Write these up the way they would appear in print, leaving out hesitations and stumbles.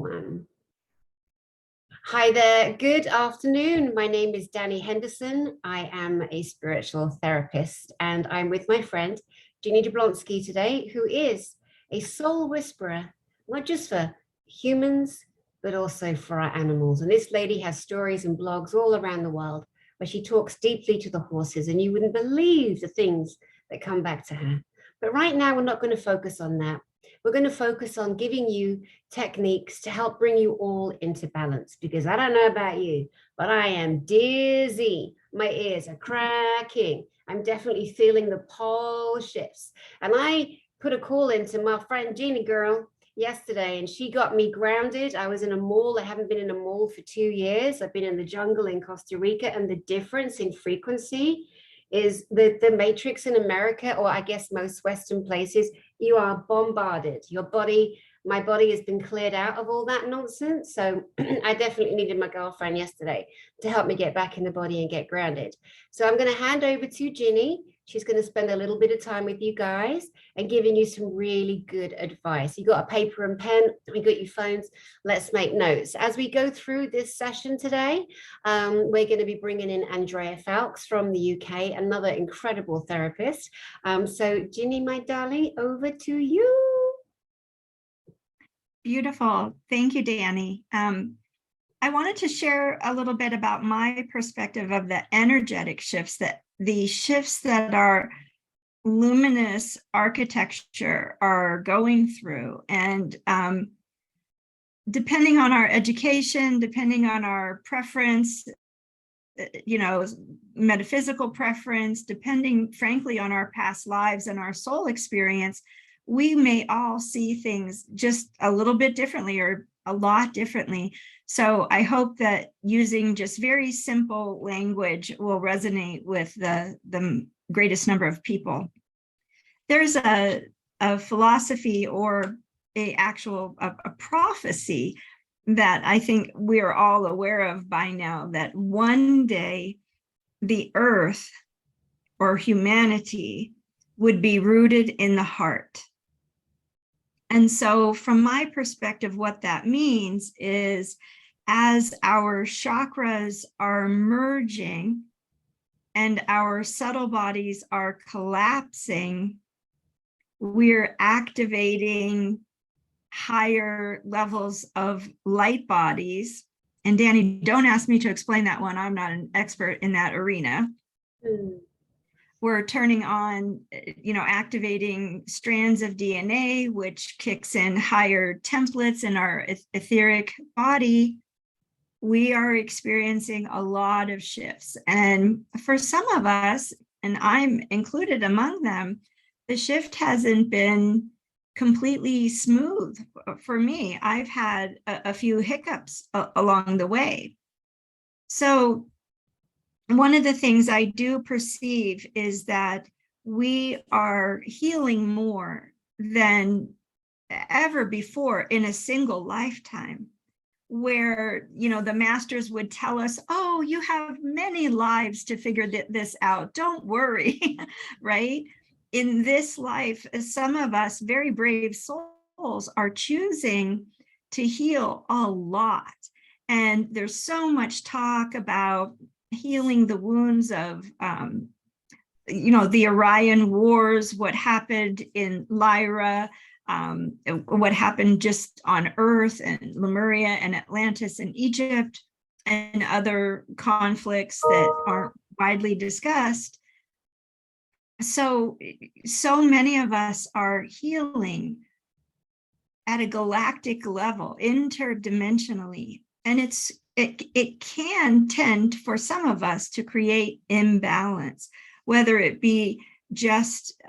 one. Hi there, good afternoon. My name is Dani Henderson. I am a spiritual therapist and I'm with my friend Ginny Jablonski today, who is a soul whisperer, not just for humans, but also for our animals. And this lady has stories and blogs all around the world where she talks deeply to the horses, and you wouldn't believe the things that come back to her. But right now, we're not going to focus on that. We're going to focus on giving you techniques to help bring you all into balance, because I don't know about you, but I am dizzy. My ears are cracking. I'm definitely feeling the pole shifts. And I put a call into my friend Ginny girl yesterday, and she got me grounded. I was in a mall. I haven't been in a mall for 2 years. I've been in the jungle in Costa Rica, and the difference in frequency is the matrix in America, or I guess most Western places, you are bombarded. My body has been cleared out of all that nonsense. So I definitely needed my girlfriend yesterday to help me get back in the body and get grounded. So I'm going to hand over to Ginny. She's going to spend a little bit of time with you guys and giving you some really good advice. You got a paper and pen, we got your phones. Let's make notes. As we go through this session today, we're going to be bringing in Andrea Foulkes from the UK, another incredible therapist. So Ginny, my darling, over to you. Beautiful. Thank you, Dani. I wanted to share a little bit about my perspective of the energetic shifts, the shifts that our luminous architecture are going through. And depending on our education, depending on our preference, metaphysical preference, depending, frankly, on our past lives and our soul experience, we may all see things just a little bit differently or a lot differently. So I hope that using just very simple language will resonate with the greatest number of people. There's a philosophy or a prophecy that I think we're all aware of by now, that one day the earth or humanity would be rooted in the heart. And so from my perspective, what that means is as our chakras are merging and our subtle bodies are collapsing, we're activating higher levels of light bodies. And Dani, don't ask me to explain that one. I'm not an expert in that arena. We're turning on, activating strands of DNA, which kicks in higher templates in our etheric body. We are experiencing a lot of shifts. And for some of us, and I'm included among them, the shift hasn't been completely smooth for me. I've had a few hiccups along the way. So one of the things I do perceive is that we are healing more than ever before in a single lifetime, where, the masters would tell us, oh, you have many lives to figure this out. Don't worry, right? In this life, some of us very brave souls are choosing to heal a lot. And there's so much talk about healing the wounds of, the Orion Wars, what happened in Lyra, what happened just on Earth and Lemuria and Atlantis and Egypt, and other conflicts that aren't widely discussed. So many of us are healing at a galactic level, interdimensionally, and it can tend for some of us to create imbalance, whether it be just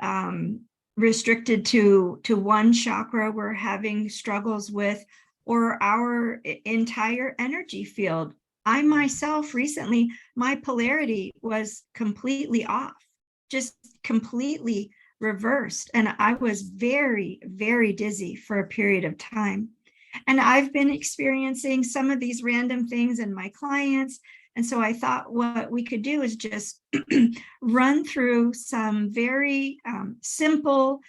restricted to one chakra we're having struggles with, or our entire energy field. I myself recently, my polarity was completely off, just completely reversed. And I was very, very dizzy for a period of time. And I've been experiencing some of these random things in my clients. And so I thought what we could do is just run through some very simple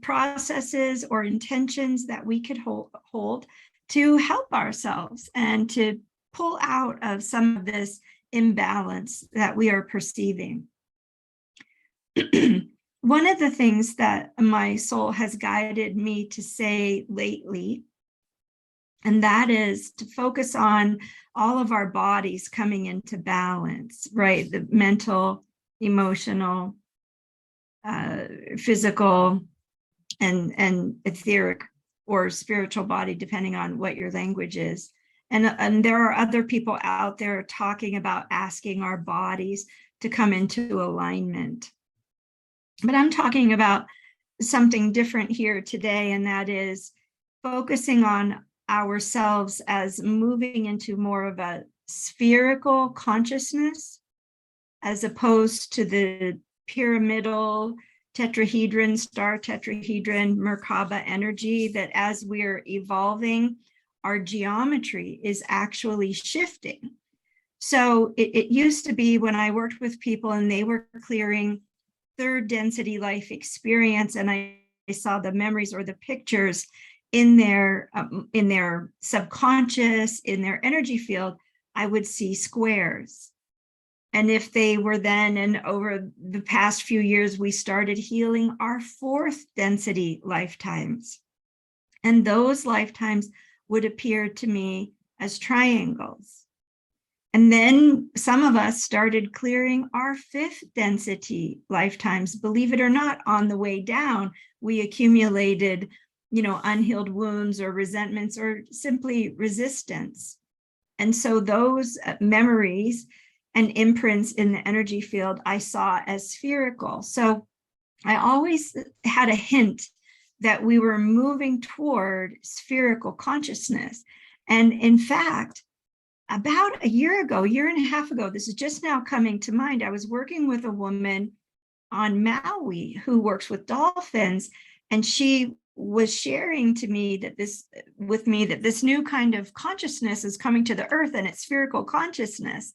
processes or intentions that we could hold to help ourselves and to pull out of some of this imbalance that we are perceiving. One of the things that my soul has guided me to say lately, and that is to focus on all of our bodies coming into balance, right? The mental, emotional, physical, and etheric or spiritual body, depending on what your language is. And there are other people out there talking about asking our bodies to come into alignment. But I'm talking about something different here today, and that is focusing on ourselves as moving into more of a spherical consciousness, as opposed to the pyramidal, tetrahedron, star tetrahedron, Merkaba energy, that as we're evolving, our geometry is actually shifting. So it used to be when I worked with people and they were clearing third density life experience, and I saw the memories or the pictures in their subconscious, in their energy field, I would see squares. And if they were then, and over the past few years, we started healing our fourth density lifetimes. And those lifetimes would appear to me as triangles. And then some of us started clearing our fifth density lifetimes. Believe it or not, on the way down, we accumulated, unhealed wounds or resentments or simply resistance. And so those memories and imprints in the energy field I saw as spherical. So I always had a hint that we were moving toward spherical consciousness. And in fact, about a year and a half ago, this is just now coming to mind, I was working with a woman on Maui who works with dolphins, and she was sharing to me that this new kind of consciousness is coming to the earth, and it's spherical consciousness.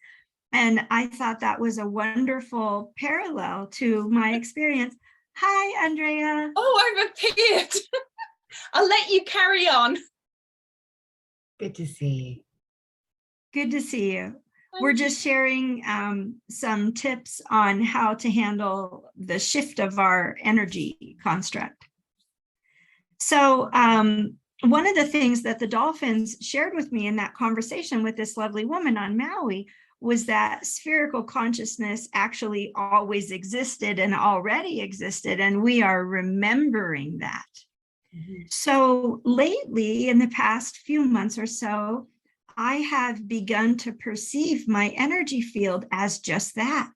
And I thought that was a wonderful parallel to my experience. Hi, Andrea. Oh, I've appeared. I'll let you carry on. Good to see you. Good to see you. We're just sharing some tips on how to handle the shift of our energy construct. So one of the things that the dolphins shared with me in that conversation with this lovely woman on Maui was that spherical consciousness actually always existed and already existed, and we are remembering that. Mm-hmm. So lately, in the past few months or so, I have begun to perceive my energy field as just that,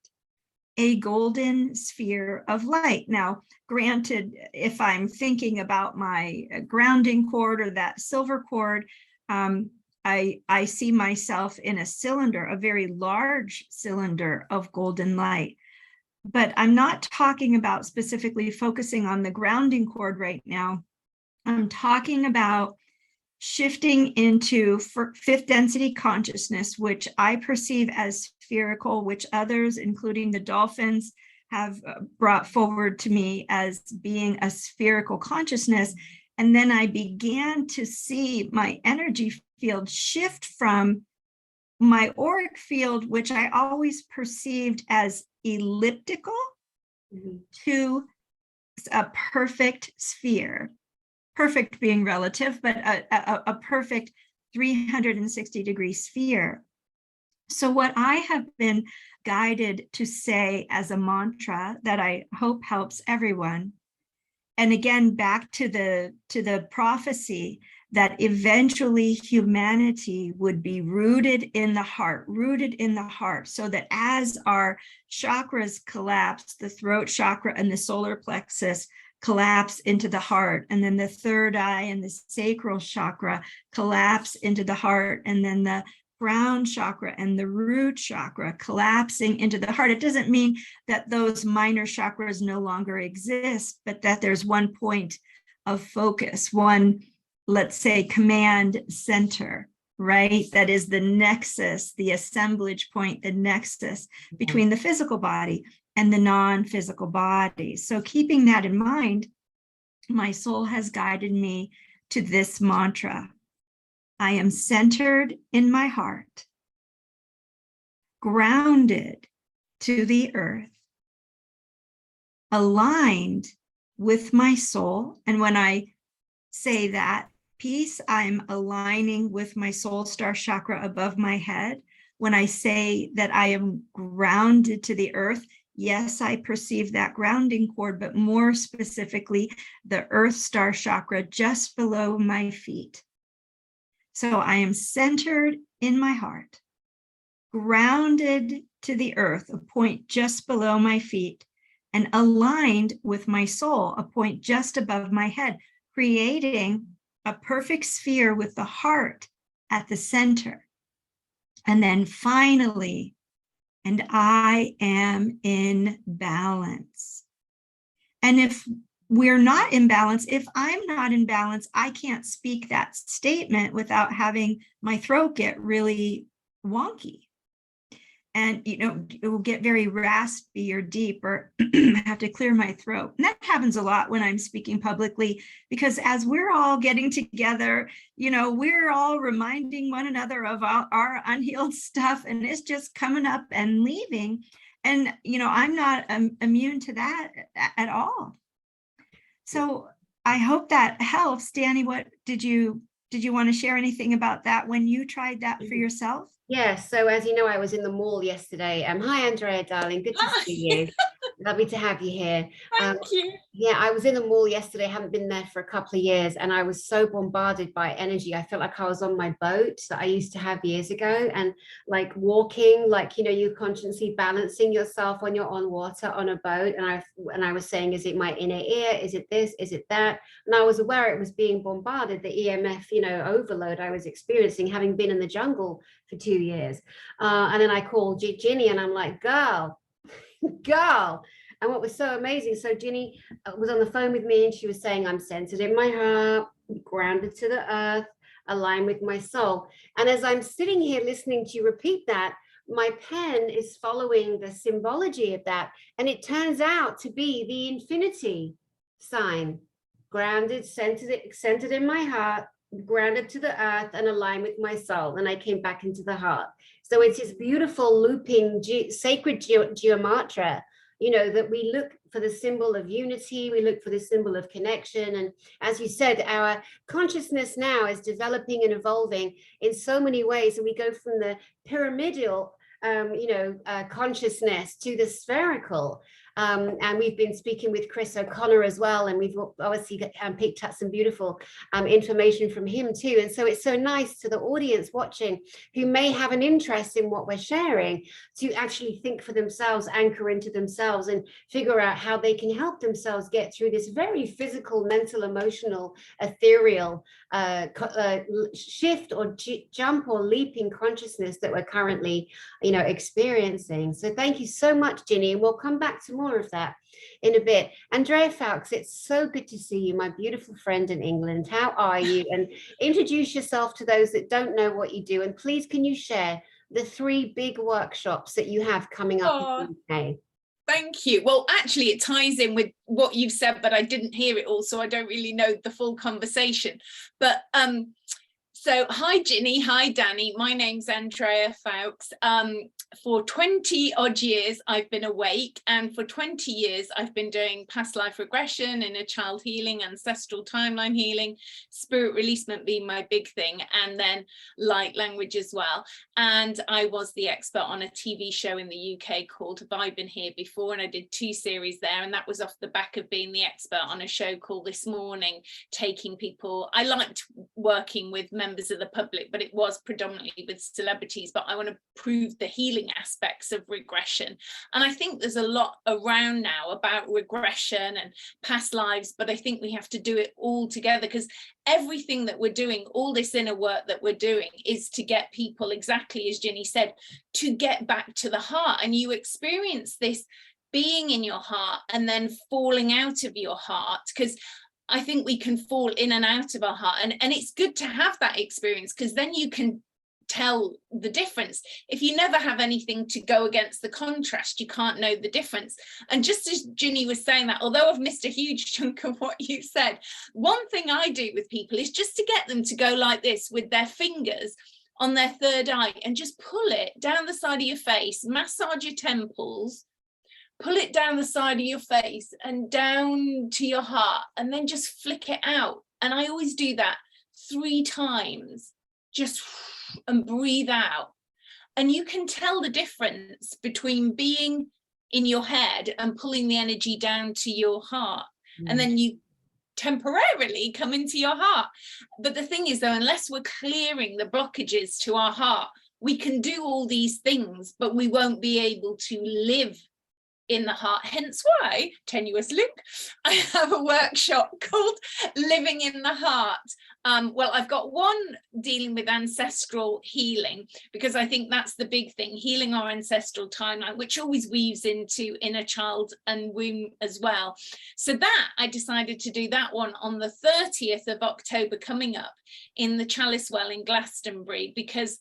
a golden sphere of light. Now, granted, if I'm thinking about my grounding cord or that silver cord, I see myself in a cylinder, a very large cylinder of golden light. But I'm not talking about specifically focusing on the grounding cord right now. I'm talking about shifting into fifth density consciousness, which I perceive as spherical, which others, including the dolphins, have brought forward to me as being a spherical consciousness. And then I began to see my energy field shift from my auric field, which I always perceived as elliptical, mm-hmm. to a perfect sphere. Perfect being relative, but a perfect 360-degree sphere. So what I have been guided to say as a mantra that I hope helps everyone, and again, back to the prophecy that eventually humanity would be rooted in the heart, so that as our chakras collapse, the throat chakra and the solar plexus collapse into the heart, and then the third eye and the sacral chakra collapse into the heart, and then the crown chakra and the root chakra collapsing into the heart. It doesn't mean that those minor chakras no longer exist, but that there's one point of focus, one, let's say, command center, right? That is the nexus, the assemblage point, the nexus between the physical body and the non-physical body. So keeping that in mind, my soul has guided me to this mantra. I am centered in my heart, grounded to the earth, aligned with my soul. And when I say that piece, I'm aligning with my soul star chakra above my head. When I say that I am grounded to the earth, yes, I perceive that grounding cord, but more specifically, the earth star chakra just below my feet. So I am centered in my heart, grounded to the earth, a point just below my feet, and aligned with my soul, a point just above my head, creating a perfect sphere with the heart at the center. And then finally, and I am in balance. And if we're not in balance, if I'm not in balance, I can't speak that statement without having my throat get really wonky. And, you know, it will get very raspy or deep, or I have to clear my throat. And that happens a lot when I'm speaking publicly, because as we're all getting together, you know, we're all reminding one another of our unhealed stuff, and it's just coming up and leaving. And, you know, I'm not immune to that at all. So I hope that helps. Dani, what did you want to share anything about that when you tried that for yourself? Yes, so as you know, I was in the mall yesterday. Hi, Andrea, darling. Good to see you. Lovely to have you here. Thank you. Yeah, I was in the mall yesterday. I haven't been there for a couple of years, and I was so bombarded by energy. I felt like I was on my boat that I used to have years ago, and like walking, like, you know, you consciously balancing yourself when you're on water on a boat. And I was saying, is it my inner ear? Is it this? Is it that? And I was aware it was being bombarded, the EMF, you know, overload I was experiencing, having been in the jungle for 2 years. And then I called Ginny, and I'm like, girl. And what was so amazing, so Ginny was on the phone with me, and she was saying, I'm centered in my heart, grounded to the earth, aligned with my soul. And as I'm sitting here listening to you repeat that, my pen is following the symbology of that. And it turns out to be the infinity sign, grounded, centered in my heart, grounded to the earth, and aligned with my soul. And I came back into the heart. So it's this beautiful looping sacred geometry, you know, that we look for the symbol of unity, we look for the symbol of connection. And as you said, our consciousness now is developing and evolving in so many ways. And we go from the pyramidal, consciousness to the spherical. And we've been speaking with Chris O'Connor as well, and we've obviously picked up some beautiful information from him too. And so it's so nice to the audience watching who may have an interest in what we're sharing to actually think for themselves, anchor into themselves, and figure out how they can help themselves get through this very physical, mental, emotional, ethereal shift or jump or leap in consciousness that we're currently, you know, experiencing. So thank you so much, Ginny, and we'll come back to more of that in a bit. Andrea Foulkes, it's so good to see you, my beautiful friend in England. How are you? And introduce yourself to those that don't know what you do. And please, can you share the 3 big workshops that you have coming up in the UK? Thank you. Well, actually, it ties in with what you've said, but I didn't hear it all, so I don't really know the full conversation. But so hi, Ginny. Hi, Dani. My name's Andrea Foulkes. For 20 odd years, I've been awake, and for 20 years, I've been doing past life regression, inner child healing, ancestral timeline healing, spirit releasement being my big thing, and then light language as well. And I was the expert on a TV show in the UK called Have I Been Here Before? And I did 2 series there, and that was off the back of being the expert on a show called This Morning, taking people. I liked working with members of the public, but it was predominantly with celebrities. But I want to prove the healing aspects of regression, and I think there's a lot around now about regression and past lives, but I think we have to do it all together, because everything that we're doing, all this inner work that we're doing, is to get people, exactly as Ginny said, to get back to the heart. And you experience this being in your heart and then falling out of your heart, because I think we can fall in and out of our heart, and it's good to have that experience, because then you can tell the difference. If you never have anything to go against the contrast, you can't know the difference. And just as Ginny was saying that, although I've missed a huge chunk of what you said, one thing I do with people is just to get them to go like this with their fingers on their third eye and just pull it down the side of your face, massage your temples, pull it down the side of your face and down to your heart, and then just flick it out. And I always do that 3 times, just and breathe out. And you can tell the difference between being in your head and pulling the energy down to your heart. And then you temporarily come into your heart. But the thing is, though, unless we're clearing the blockages to our heart, we can do all these things, but we won't be able to live in the heart. Hence why, tenuous link, I have a workshop called Living in the Heart. Well, I've got one dealing with ancestral healing, because I think that's the big thing, healing our ancestral timeline, which always weaves into inner child and womb as well. So that I decided to do that one on the 30th of October coming up in the Chalice Well in Glastonbury, because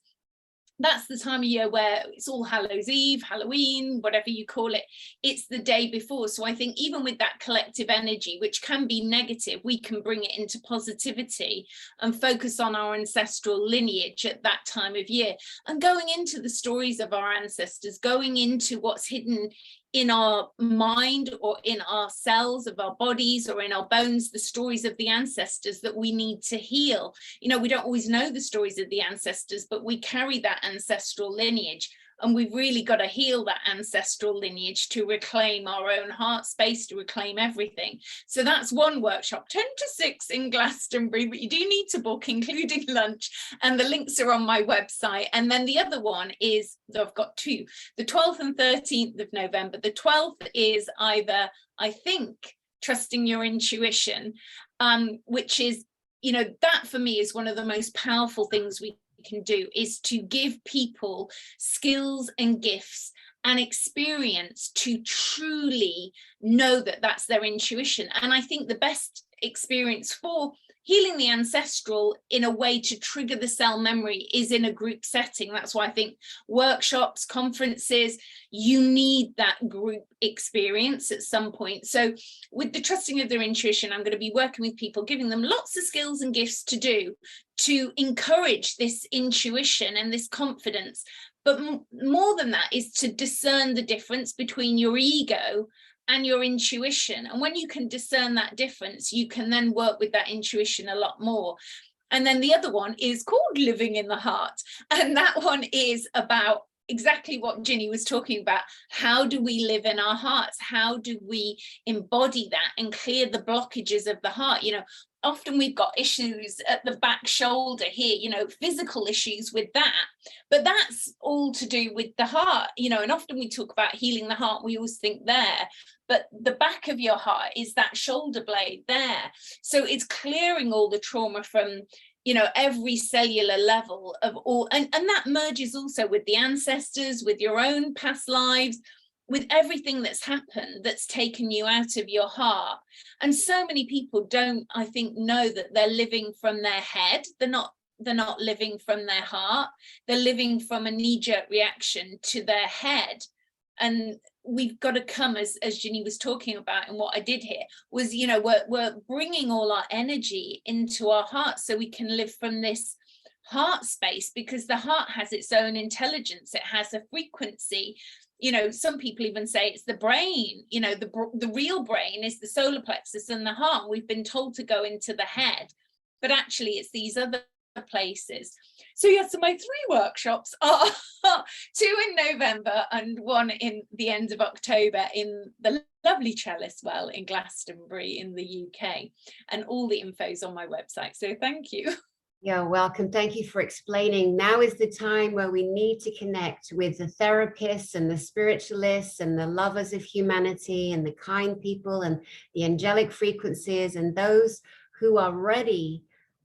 that's the time of year where it's All Hallows Eve, Halloween, whatever you call it, it's the day before. So I think even with that collective energy, which can be negative, we can bring it into positivity and focus on our ancestral lineage at that time of year. And going into the stories of our ancestors, going into what's hidden in our mind or in our cells of our bodies or in our bones, the stories of the ancestors that we need to heal. You know, we don't always know the stories of the ancestors, but we carry that ancestral lineage, and we've really got to heal that ancestral lineage to reclaim our own heart space, to reclaim everything. So that's one workshop, 10 to 6 in Glastonbury, but you do need to book, including lunch, and the links are on my website. And then the other one is, I've got 2, the 12th and 13th of November. The 12th is either, I think, Trusting Your Intuition, which is, you know, that for me is one of the most powerful things we can do, is to give people skills and gifts and experience to truly know that that's their intuition. And I think the best experience for healing the ancestral in a way to trigger the cell memory is in a group setting. That's why I think workshops, conferences, you need that group experience at some point. So with the Trusting of Their Intuition, I'm going to be working with people, giving them lots of skills and gifts to do, to encourage this intuition and this confidence. But more than that is to discern the difference between your ego and your intuition. And when you can discern that difference, you can then work with that intuition a lot more. And then the other one is called Living in the Heart. And that one is about exactly what Ginny was talking about. How do we live in our hearts? How do we embody that and clear the blockages of the heart? You know, often we've got issues at the back shoulder here, you know, physical issues with that, but that's all to do with the heart, you know. And often we talk about healing the heart, we always think there, but the back of your heart is that shoulder blade there. So it's clearing all the trauma from, you know, every cellular level of all, and that merges also with the ancestors, with your own past lives, with everything that's happened that's taken you out of your heart. And so many people don't, I think, know that they're living from their head. They're not living from their heart. They're living from a knee-jerk reaction to their head. And we've got to come, as Ginny was talking about, and what I did here was, you know, we're bringing all our energy into our heart so we can live from this heart space, because the heart has its own intelligence. It has a frequency. You know, some people even say it's the brain, you know, the real brain is the solar plexus and the heart. We've been told to go into the head, but actually it's these other places. So yes, so my 3 workshops are 2 in November and 1 in the end of October in the lovely Chalice Well in Glastonbury in the UK. And all the info's on my website. So thank you. You're welcome. Thank you for explaining. Now is the time where we need to connect with the therapists and the spiritualists and the lovers of humanity and the kind people and the angelic frequencies and those who are ready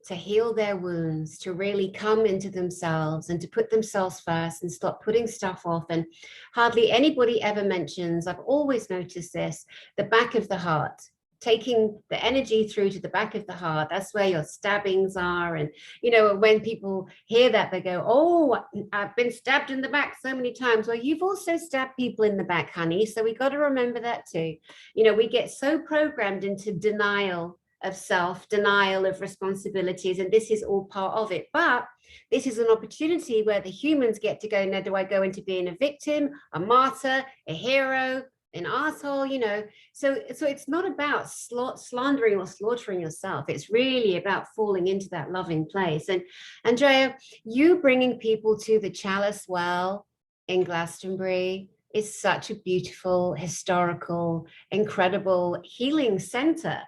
to heal their wounds, to really come into themselves and to put themselves first and stop putting stuff off. And hardly anybody ever mentions, I've always noticed this, the back of the heart. taking the energy through to the back of the heart. That's where your stabbings are. And, you know, when people hear that, they go, oh, I've been stabbed in the back so many times. Well, you've also stabbed people in the back, honey. So we got to remember that too. You know, we get so programmed into denial of self, denial of responsibilities, and this is all part of it. But this is an opportunity where the humans get to go, now, do I go into being a victim, a martyr, a hero, an asshole, you know? So it's not about slandering or slaughtering yourself. It's really about falling into that loving place. And Andrea, you bringing people to the Chalice Well in Glastonbury is such a beautiful, historical, incredible healing center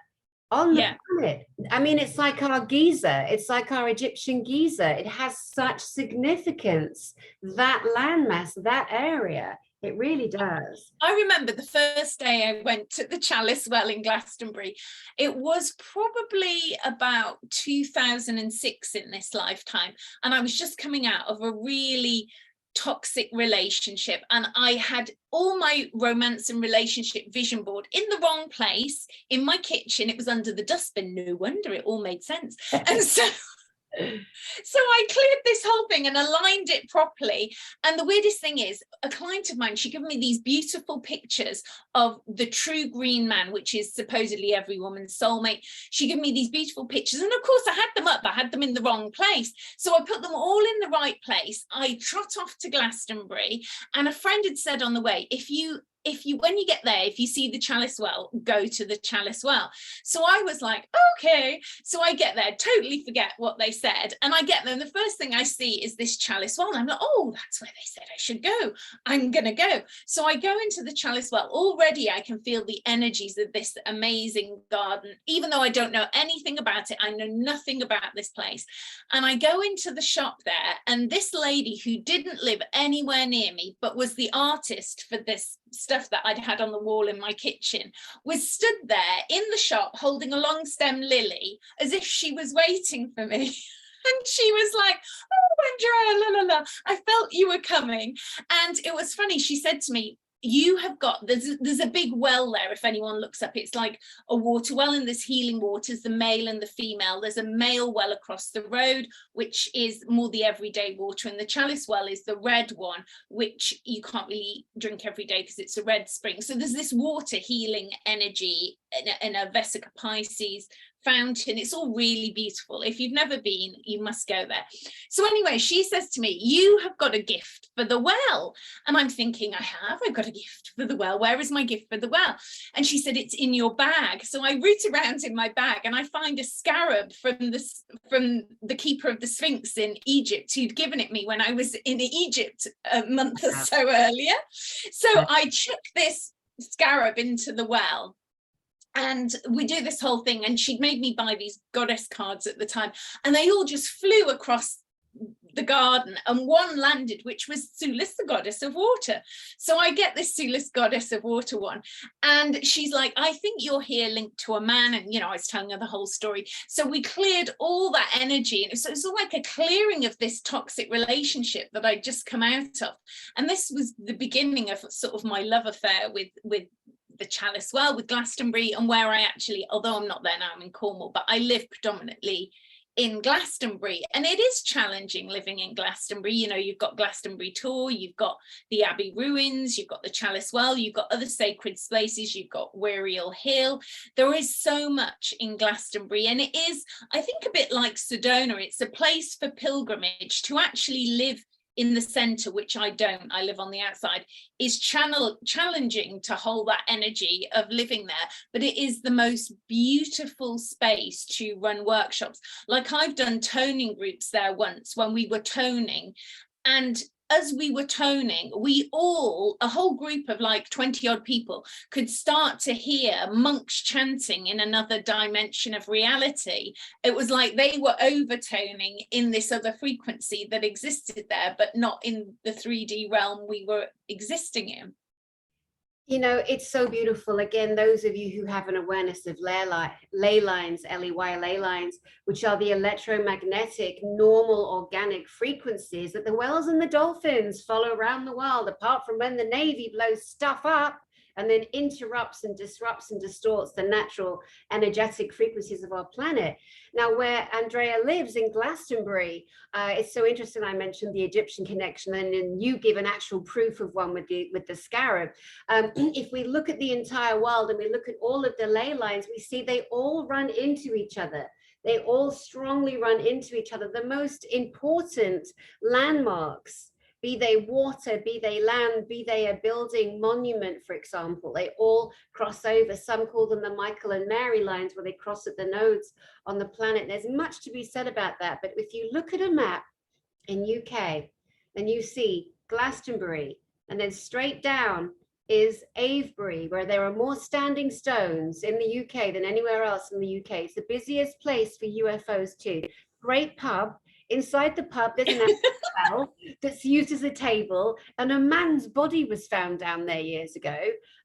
on the planet. I mean, it's like our Giza, it's like our Egyptian Giza. It has such significance, that landmass, that area. It really does. I remember the first day I went to the Chalice Well in Glastonbury. It was probably about 2006 in this lifetime. And I was just coming out of a really toxic relationship, and I had all my romance and relationship vision board in the wrong place in my kitchen. It was under the dustbin. No wonder, it all made sense. And so I cleared this whole thing and aligned it properly. And the weirdest thing is, a client of mine, she gave me these beautiful pictures of the true green man, which is supposedly every woman's soulmate. She gave me these beautiful pictures, and of course I had them up, I had them in the wrong place. So I put them all in the right place. I trot off to Glastonbury, and a friend had said on the way, if you when you get there, if you see the Chalice Well, go to the Chalice Well. So I was like, okay. So I get there, totally forget what they said, and I get there, and the first thing I see is this Chalice Well, and I'm like, oh, that's where they said I should go. I'm gonna go. So I go into the Chalice Well. Already I can feel the energies of this amazing garden, even though I don't know anything about it. I know nothing about this place. And I go into the shop there, and this lady who didn't live anywhere near me, but was the artist for this stuff that I'd had on the wall in my kitchen, was stood there in the shop holding a long stem lily as if she was waiting for me. And she was like, oh, Andrea, la la la, I felt you were coming. And it was funny, she said to me, you have got, there's a big well there, if anyone looks up, it's like a water well, and there's healing waters, the male and the female. There's a male well across the road, which is more the everyday water, and the Chalice Well is the red one, which you can't really drink every day because it's a red spring. So there's this water healing energy in a Vesica Pisces fountain. It's all really beautiful. If you've never been, you must go there. So anyway, she says to me, you have got a gift for the well. And I'm thinking, I've got a gift for the well. Where is my gift for the well? And she said, it's in your bag. So I root around in my bag, and I find a scarab from the keeper of the Sphinx in Egypt, who'd given it me when I was in Egypt a month or so earlier. So I chuck this scarab into the well, and we do this whole thing, and she'd made me buy these goddess cards at the time, and they all just flew across the garden, and one landed, which was Sulis, the goddess of water. So I get this Sulis, goddess of water one, and she's like, I think you're here linked to a man. And you know, I was telling her the whole story. So we cleared all that energy, and so it's all like a clearing of this toxic relationship that I'd just come out of. And this was the beginning of sort of my love affair with the Chalice Well, with Glastonbury, and where I actually, although I'm not there now, I'm in Cornwall, but I live predominantly in Glastonbury. And it is challenging living in Glastonbury. You know, you've got Glastonbury Tor, you've got the Abbey ruins, you've got the Chalice Well, you've got other sacred spaces, you've got Wiriel Hill. There is so much in Glastonbury, and it is, I think, a bit like Sedona. It's a place for pilgrimage. To actually live in the center, which I don't, I live on the outside, is challenging to hold that energy of living there. But it is the most beautiful space to run workshops. Like, I've done toning groups there once when we were toning, and as we were toning, we all, a whole group of like 20 odd people, could start to hear monks chanting in another dimension of reality. It was like they were overtoning in this other frequency that existed there, but not in the 3D realm we were existing in. You know, it's so beautiful. Again, those of you who have an awareness of ley lines, L-E-Y, ley lines, which are the electromagnetic, normal, organic frequencies that the whales and the dolphins follow around the world, apart from when the Navy blows stuff up and then interrupts and disrupts and distorts the natural energetic frequencies of our planet. Now, where Andrea lives in Glastonbury, it's so interesting. I mentioned the Egyptian connection, and then you give an actual proof of one with the scarab. If we look at the entire world and we look at all of the ley lines, we see they all run into each other. They all strongly run into each other. The most important landmarks, be they water, be they land, be they a building monument, for example, they all cross over. Some call them the Michael and Mary lines, where they cross at the nodes on the planet. There's much to be said about that. But if you look at a map in UK and you see Glastonbury, and then straight down is Avebury, where there are more standing stones in the UK than anywhere else in the UK. It's the busiest place for UFOs too. Great pub. Inside the pub, there's an well that's used as a table, and a man's body was found down there years ago.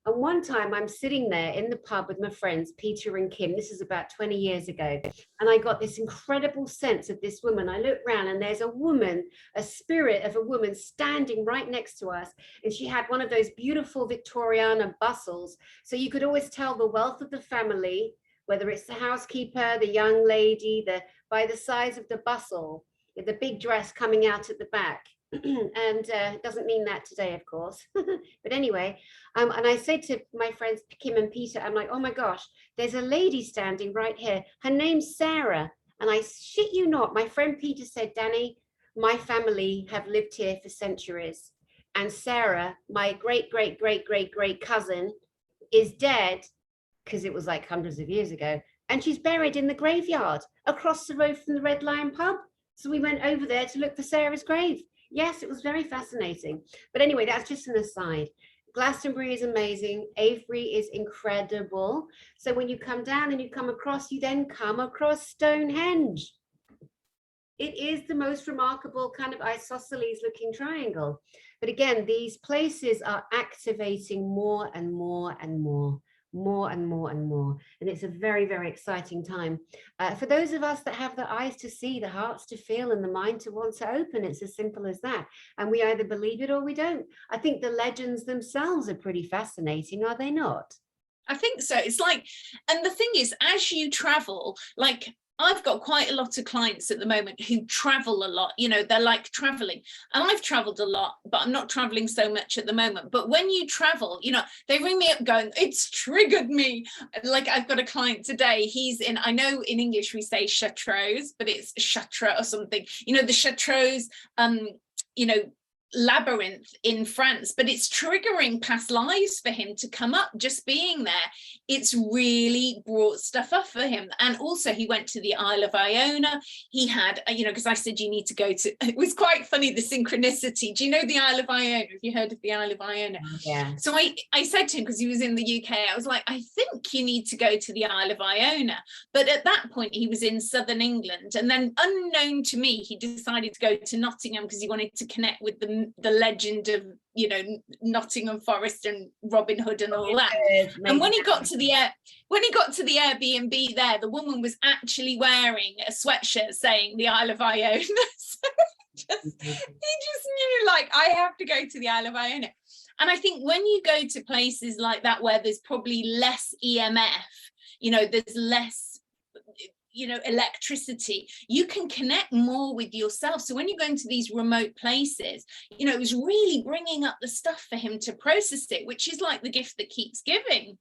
And one time I'm sitting there in the pub with my friends, Peter and Kim. This is about 20 years ago. And I got this incredible sense of this woman. I looked around and there's a woman, a spirit of a woman standing right next to us. And she had one of those beautiful Victoriana bustles. So you could always tell the wealth of the family, whether it's the housekeeper, the young lady, by the size of the bustle, the big dress coming out at the back. And it doesn't mean that today, of course. But anyway, and I said to my friends, Kim and Peter, I'm like, oh my gosh, there's a lady standing right here. Her name's Sarah. And I shit you not, my friend Peter said, Dani, my family have lived here for centuries. And Sarah, my great, great, great, great, great cousin, is dead, because it was like hundreds of years ago. And she's buried in the graveyard across the road from the Red Lion pub. So we went over there to look for Sarah's grave. Yes, it was very fascinating. But anyway, that's just an aside. Glastonbury is amazing. Avebury is incredible. So when you come down and you come across, you then come across Stonehenge. It is the most remarkable kind of isosceles looking triangle. But again, these places are activating more and more and more. More and more and more, and it's a very, very exciting time for those of us that have the eyes to see, the hearts to feel, and the mind to want to open. It's as simple as that, and we either believe it or we don't. I think the legends themselves are pretty fascinating, are they not? I think so. It's like, and the thing is, as you travel, like I've got quite a lot of clients at the moment who travel a lot, you know, they're like traveling, and I've traveled a lot, but I'm not traveling so much at the moment. But when you travel, you know, they ring me up going, it's triggered me. Like I've got a client today, he's in, I know in English we say Chartreuse, but it's Chatra or something, you know, the Chartreuse, you know, labyrinth in France, but it's triggering past lives for him to come up. Just being there, it's really brought stuff up for him. And also he went to the Isle of Iona. He had, you know, because I said you need to go to, it was quite funny, the synchronicity. Do you know the Isle of Iona? Have you heard of the Isle of Iona? Yeah. So I said to him, because he was in the UK, I was like, I think you need to go to the Isle of Iona. But at that point he was in southern England, and then unknown to me, he decided to go to Nottingham because he wanted to connect with the legend of, you know, Nottingham Forest and Robin Hood and all that. And when he got to the Airbnb there, the woman was actually wearing a sweatshirt saying the Isle of Iona. So he just knew, like, I have to go to the Isle of Iona. And I think when you go to places like that where there's probably less EMF, you know, there's less, you know, electricity, you can connect more with yourself. So when you go into these remote places, you know, it was really bringing up the stuff for him to process it, which is like the gift that keeps giving.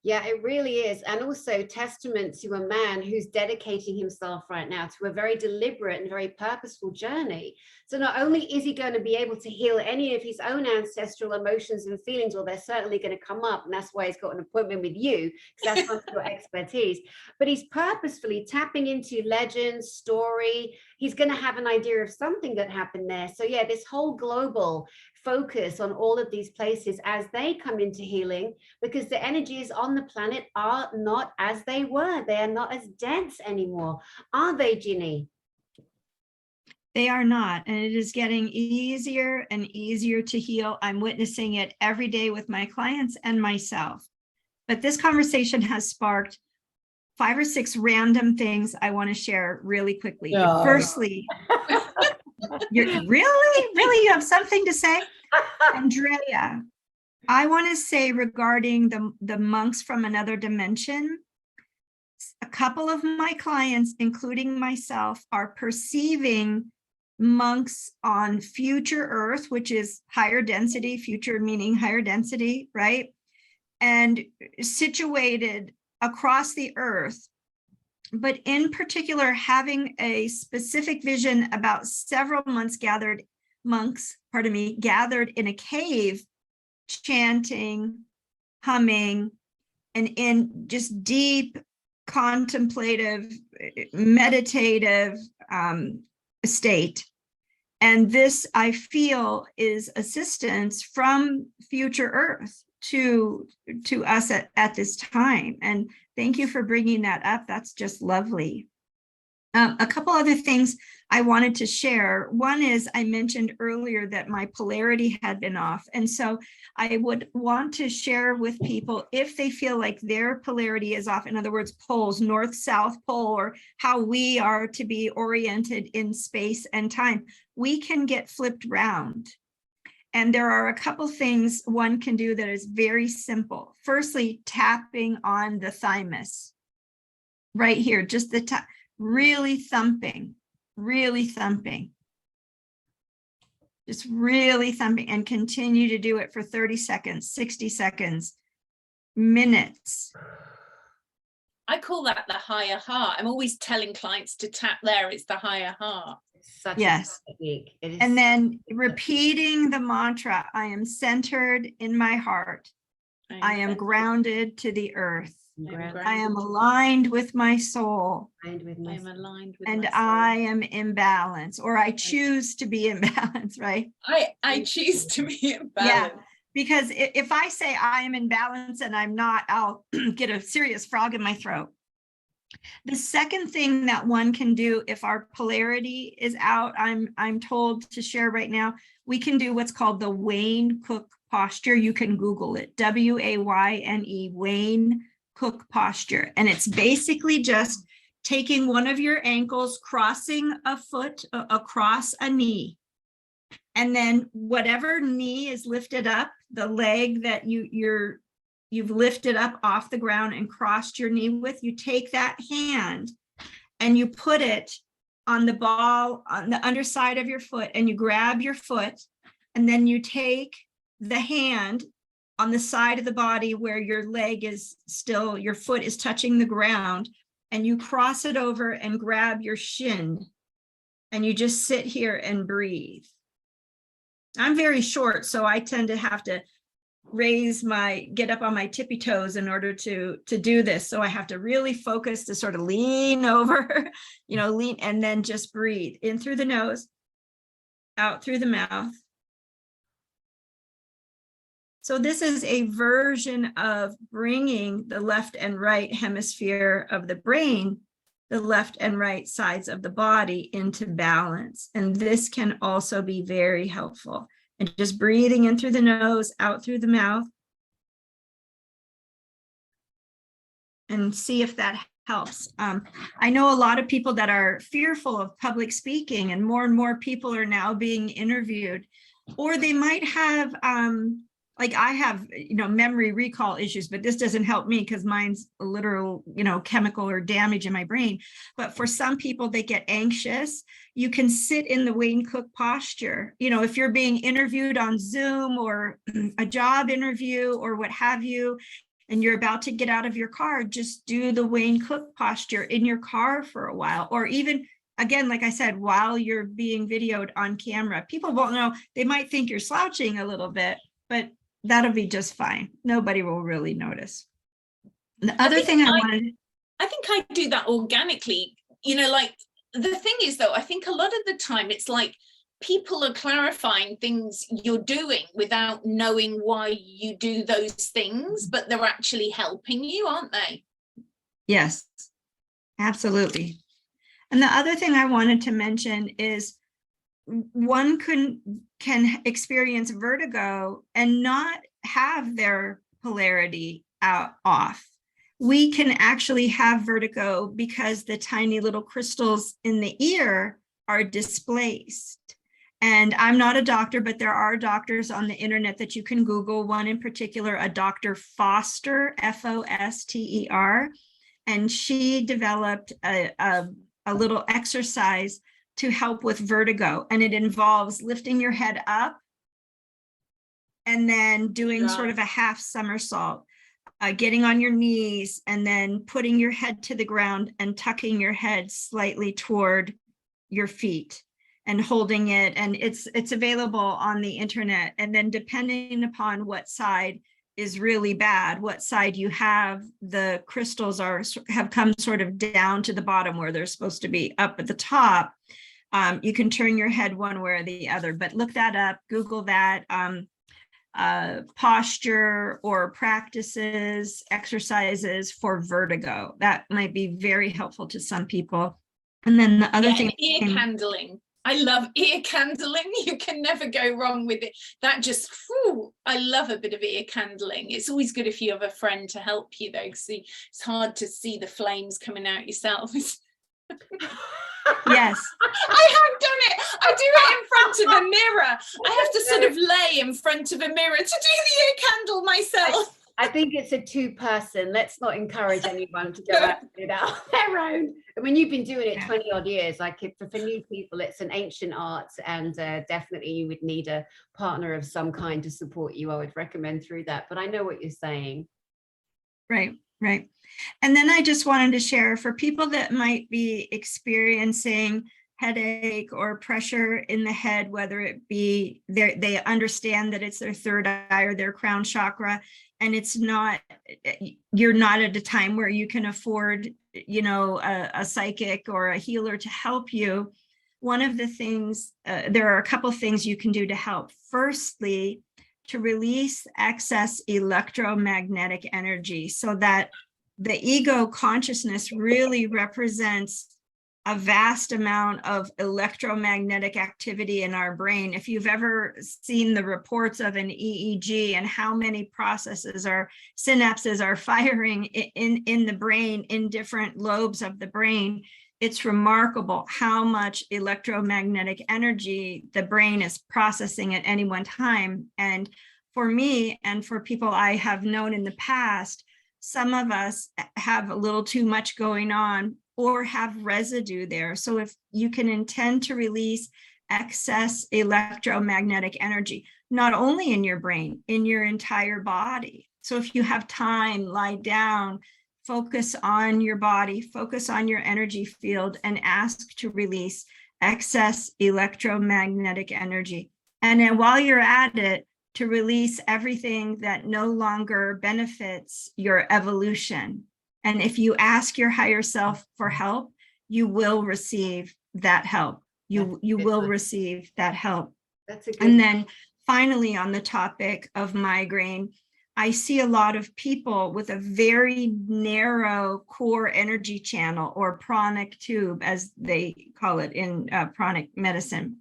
Yeah, it really is. And also testament to a man who's dedicating himself right now to a very deliberate and very purposeful journey. So not only is he going to be able to heal any of his own ancestral emotions and feelings, or they're certainly going to come up, and that's why he's got an appointment with you, because that's not your expertise, but he's purposefully tapping into legend, story. He's going to have an idea of something that happened there. So yeah, this whole global focus on all of these places as they come into healing, because the energies on the planet are not as they were. They are not as dense anymore. Are they, Ginny? They are not, and it is getting easier and easier to heal. I'm witnessing it every day with my clients and myself. But this conversation has sparked 5 or 6 random things I want to share really quickly. No. Firstly, you're really, you have something to say? Andrea, I want to say regarding the monks from another dimension, a couple of my clients, including myself, are perceiving monks on future Earth, which is higher density, future meaning higher density, right? And situated across the Earth, but in particular, having a specific vision about several monks gathered in a cave, chanting, humming, and in just deep contemplative, meditative state. And this, I feel, is assistance from future Earth to us at this time. And thank you for bringing that up. That's just lovely. A couple other things I wanted to share. One is I mentioned earlier that my polarity had been off. And so I would want to share with people if they feel like their polarity is off, in other words, poles, north, south pole, or how we are to be oriented in space and time, we can get flipped round. And there are a couple things one can do that is very simple. Firstly, tapping on the thymus right here, just the tap. Really thumping, just really thumping, and continue to do it for 30 seconds, 60 seconds, minutes. I call that the higher heart. I'm always telling clients to tap there. It's the higher heart. Such yes. a technique. It is and then repeating the mantra, I am centered in my heart. I am grounded to the earth. I am aligned with my soul. I am aligned with and my soul. I am in balance, or I choose to be in balance, right? I choose to be in balance. Yeah, because if I say I am in balance and I'm not, I'll get a serious frog in my throat. The second thing that one can do if our polarity is out, I'm told to share right now, we can do what's called the Wayne Cook posture. You can Google it, W-A-Y-N-E, Wayne Cook posture. And it's basically just taking one of your ankles, crossing a foot across a knee. And then whatever knee is lifted up, the leg that you've lifted up off the ground and crossed your knee with, you take that hand and you put it on the ball on the underside of your foot, and you grab your foot, and then you take the hand on the side of the body where your leg is still, your foot is touching the ground, and you cross it over and grab your shin, and you just sit here and breathe. I'm very short, so I tend to have to get up on my tippy toes in order to do this. So I have to really focus to sort of lean over, lean, and then just breathe in through the nose, out through the mouth. So this is a version of bringing the left and right hemisphere of the brain, the left and right sides of the body, into balance. And this can also be very helpful. And just breathing in through the nose, out through the mouth. And see if that helps. I know a lot of people that are fearful of public speaking, and more people are now being interviewed, or they might have, like I have, memory recall issues, but this doesn't help me because mine's a literal, chemical or damage in my brain. But for some people, they get anxious. You can sit in the Wayne Cook posture. If you're being interviewed on Zoom or a job interview or what have you, and you're about to get out of your car, just do the Wayne Cook posture in your car for a while, or even, again, like I said, while you're being videoed on camera. People won't know. They might think you're slouching a little bit, but that'll be just fine. Nobody will really notice. The other thing I think I do that organically. Like the thing is, though, I think a lot of the time it's like people are clarifying things you're doing without knowing why you do those things, but they're actually helping you, aren't they? Yes, absolutely. And the other thing I wanted to mention is one can experience vertigo and not have their polarity off. We can actually have vertigo because the tiny little crystals in the ear are displaced. And I'm not a doctor, but there are doctors on the internet that you can Google, one in particular, a Dr. Foster, Foster, and she developed a little exercise to help with vertigo. And it involves lifting your head up and then doing sort of a half somersault, getting on your knees and then putting your head to the ground and tucking your head slightly toward your feet and holding it. And it's available on the internet. And then depending upon what side is really bad, what side you have, the crystals have come sort of down to the bottom where they're supposed to be up at the top. You can turn your head one way or the other, but look that up, Google that. Posture or practices, exercises for vertigo. That might be very helpful to some people. And then the other thing, ear candling. I love ear candling. You can never go wrong with it. That just, whew, I love a bit of ear candling. It's always good if you have a friend to help you though, because it's hard to see the flames coming out yourself. yes. I have done it. I do it in front of a mirror. I have to sort of lay in front of a mirror to do the ear candle myself. I think it's a two-person. Let's not encourage anyone to go out and do that on their own. I mean, you've been doing it 20 odd years. Like for new people, it's an ancient art, and definitely you would need a partner of some kind to support you. I would recommend through that. But I know what you're saying. Right. And then I just wanted to share for people that might be experiencing headache or pressure in the head, whether it be they understand that it's their third eye or their crown chakra, and you're not at a time where you can afford, a psychic or a healer to help you. One of the things, there are a couple things you can do to help. Firstly, to release excess electromagnetic energy so that the ego consciousness really represents a vast amount of electromagnetic activity in our brain. If you've ever seen the reports of an EEG and how many synapses are firing in the brain, in different lobes of the brain, it's remarkable how much electromagnetic energy the brain is processing at any one time. And for me and for people I have known in the past, some of us have a little too much going on or have residue there. So if you can intend to release excess electromagnetic energy, not only in your brain, in your entire body. So if you have time, lie down, focus on your body, focus on your energy field, and ask to release excess electromagnetic energy. And then while you're at it, to release everything that no longer benefits your evolution. And if you ask your higher self for help, you will receive that help. You will receive that help. That's a good. And then finally, on the topic of migraine, I see a lot of people with a very narrow core energy channel, or pranic tube, as they call it in pranic medicine.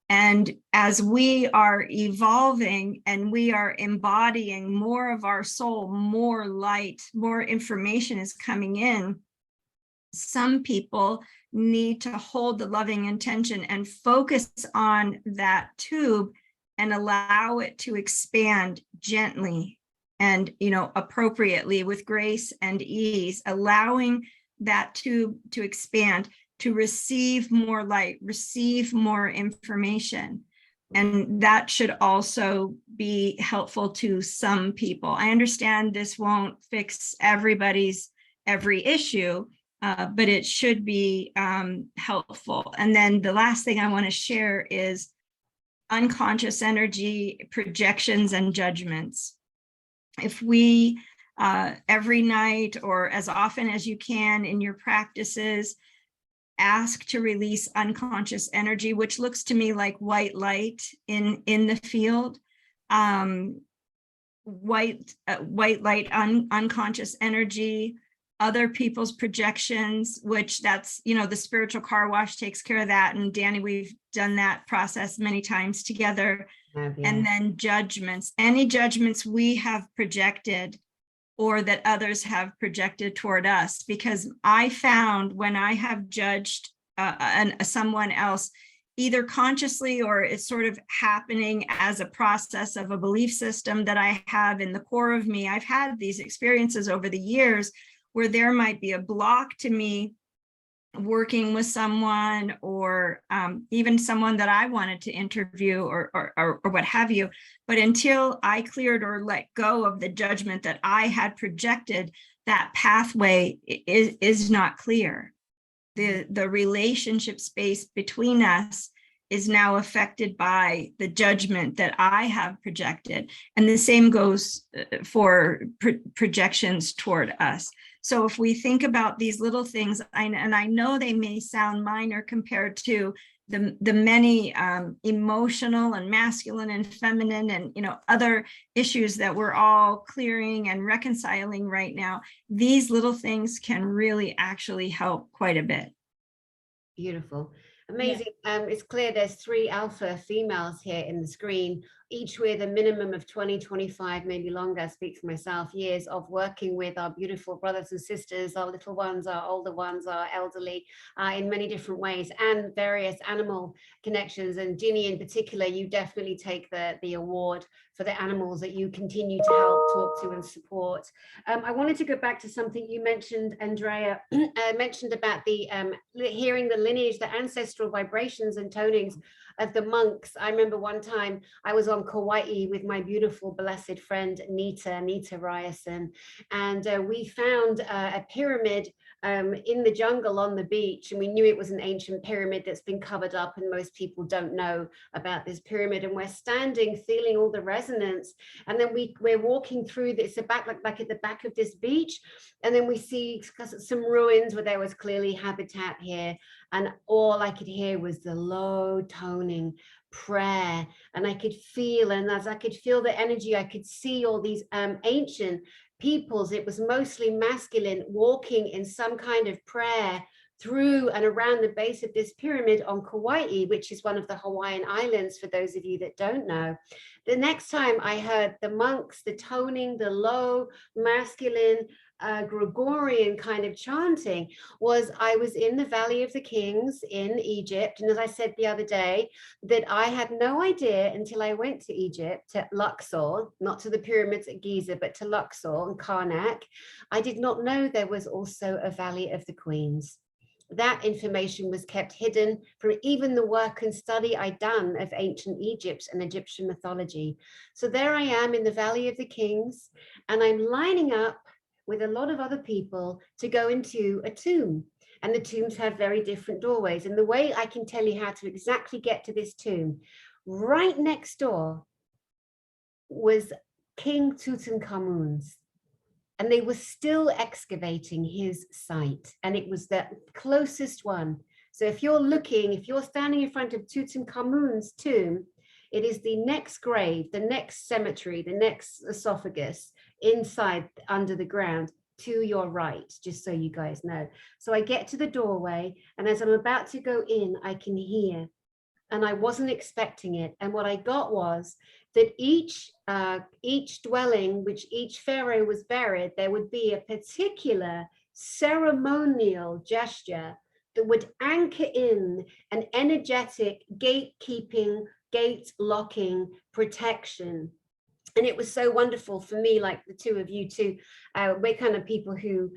And as we are evolving and we are embodying more of our soul, more light, more information is coming in, some people need to hold the loving intention and focus on that tube and allow it to expand gently and, appropriately, with grace and ease, allowing that tube to expand, to receive more light, receive more information. And that should also be helpful to some people. I understand this won't fix everybody's every issue, but it should be helpful. And then the last thing I want to share is unconscious energy, projections, and judgments. If we, every night or as often as you can in your practices, ask to release unconscious energy, which looks to me like white light in the field, white light, unconscious energy, other people's projections, which that's, the spiritual car wash takes care of that. And Dani, we've done that process many times together. Yeah. And then judgments, any judgments we have projected or that others have projected toward us, because I found when I have judged someone else, either consciously or it's sort of happening as a process of a belief system that I have in the core of me. I've had these experiences over the years where there might be a block to me working with someone, or even someone that I wanted to interview or what have you. But until I cleared or let go of the judgment that I had projected, that pathway is not clear. The relationship space between us is now affected by the judgment that I have projected. And the same goes for projections toward us. So if we think about these little things, and I know they may sound minor compared to the many emotional and masculine and feminine and other issues that we're all clearing and reconciling right now, these little things can really actually help quite a bit. Beautiful. Amazing. It's clear there's 3 alpha females here in the screen, each with a minimum of 20, 25, maybe longer, I speak for myself, years of working with our beautiful brothers and sisters, our little ones, our older ones, our elderly, in many different ways, and various animal connections. And Ginny in particular, you definitely take the award for the animals that you continue to help, talk to and support. I wanted to go back to something you mentioned, Andrea, mentioned about the hearing the lineage, the ancestral vibrations and tonings of the monks. I remember one time I was on Kauai with my beautiful blessed friend Nita Ryerson, and we found a pyramid in the jungle on the beach, and we knew it was an ancient pyramid that's been covered up, and most people don't know about this pyramid. And we're standing feeling all the resonance, and then we're walking through this back at the back of this beach, and then we see some ruins where there was clearly habitat here, and all I could hear was the low toning prayer, and I could feel, and as I could feel the energy, I could see all these ancient peoples. It was mostly masculine, walking in some kind of prayer through and around the base of this pyramid on Kauai, which is one of the Hawaiian islands, for those of you that don't know. The next time I heard the monks, the toning, the low masculine Gregorian kind of chanting, was I was in the Valley of the Kings in Egypt. And as I said the other day, that I had no idea until I went to Egypt, to Luxor, not to the pyramids at Giza, but to Luxor and Karnak. I did not know there was also a Valley of the Queens. That information was kept hidden from even the work and study I'd done of ancient Egypt and Egyptian mythology. So there I am in the Valley of the Kings, and I'm lining up with a lot of other people to go into a tomb. And the tombs have very different doorways. And the way I can tell you how to exactly get to this tomb, right next door was King Tutankhamun's. And they were still excavating his site, and it was the closest one. So if you're standing in front of Tutankhamun's tomb, it is the next grave, the next cemetery, the next esophagus inside under the ground to your right, just so you guys know. So I get to the doorway, and as I'm about to go in, I can hear, and I wasn't expecting it. And what I got was that each dwelling, which each pharaoh was buried, there would be a particular ceremonial gesture that would anchor in an energetic gatekeeping, gate locking protection. And it was so wonderful for me, like the two of you too. We're kind of people who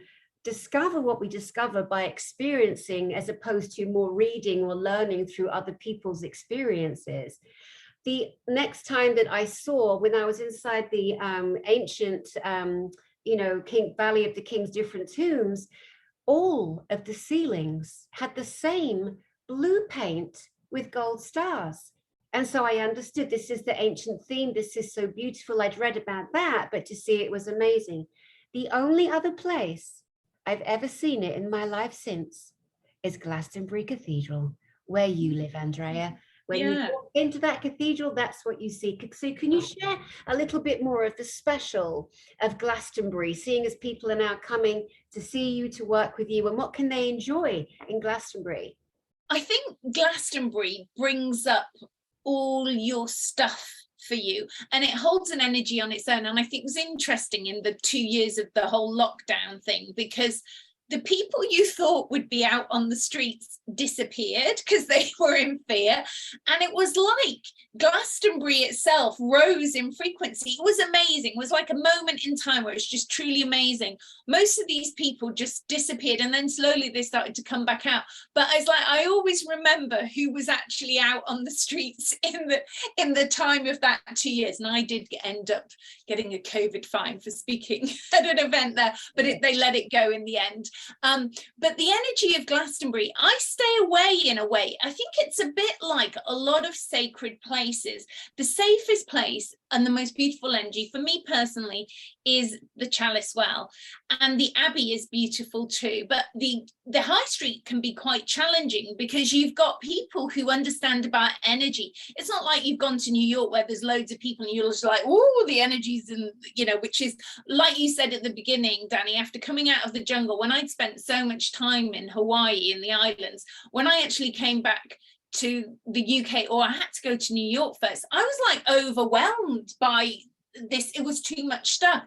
discover what we discover by experiencing, as opposed to more reading or learning through other people's experiences. The next time that I saw, when I was inside the ancient, Valley of the Kings, different tombs, all of the ceilings had the same blue paint with gold stars. And so I understood this is the ancient theme. This is so beautiful. I'd read about that, but to see it was amazing. The only other place I've ever seen it in my life since is Glastonbury Cathedral, where you live, Andrea. When you walk into that cathedral, that's what you see. So can you share a little bit more of the special of Glastonbury, seeing as people are now coming to see you, to work with you, and what can they enjoy in Glastonbury? I think Glastonbury brings up all your stuff for you, and it holds an energy on its own. And I think it was interesting in the 2 years of the whole lockdown thing, because the people you thought would be out on the streets disappeared because they were in fear. And it was like Glastonbury itself rose in frequency. It was amazing. It was like a moment in time where it's just truly amazing. Most of these people just disappeared, and then slowly they started to come back out. But I was like, I always remember who was actually out on the streets in the time of that 2 years. And I did end up getting a COVID fine for speaking at an event there, but they let it go in the end. But the energy of Glastonbury, I stay away in a way. I think it's a bit like a lot of sacred places. The safest place and the most beautiful energy for me personally is the Chalice Well, and the Abbey is beautiful too. But the high street can be quite challenging because you've got people who understand about energy. It's not like you've gone to New York where there's loads of people and you're just like, oh, the energies, and which is like you said at the beginning, Dani, after coming out of the jungle, when I'd spent so much time in Hawaii in the islands, when I actually came back to the UK, or I had to go to New York first, I was like overwhelmed by this. It was too much stuff.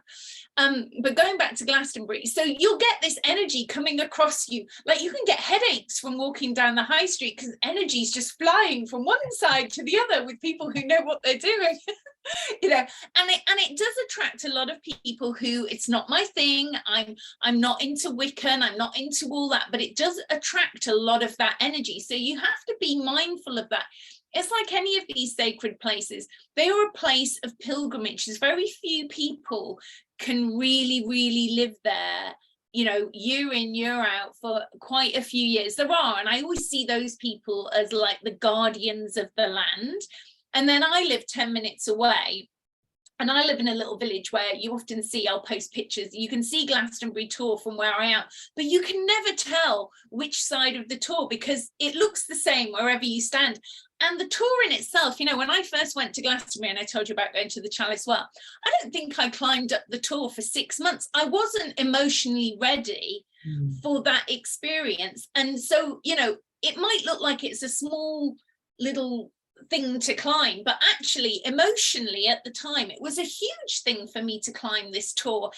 But going back to Glastonbury, so you'll get this energy coming across you. Like you can get headaches from walking down the high street because energy is just flying from one side to the other with people who know what they're doing. And it does attract a lot of people who, it's not my thing, I'm not into Wiccan, I'm not into all that, but it does attract a lot of that energy. So you have to be mindful of that. It's like any of these sacred places, they are a place of pilgrimage. There's very few people can really live there, year in, year out for quite a few years. There are, and I always see those people as like the guardians of the land. And then I live 10 minutes away, and I live in a little village where you often see, I'll post pictures, you can see Glastonbury Tor from where I am, but you can never tell which side of the Tor because it looks the same wherever you stand. And the Tor in itself, when I first went to Glastonbury, and I told you about going to the Chalice Well, I don't think I climbed up the Tor for 6 months. I wasn't emotionally ready for that experience. And so, it might look like it's a small little thing to climb, but actually emotionally at the time it was a huge thing for me to climb this Tor,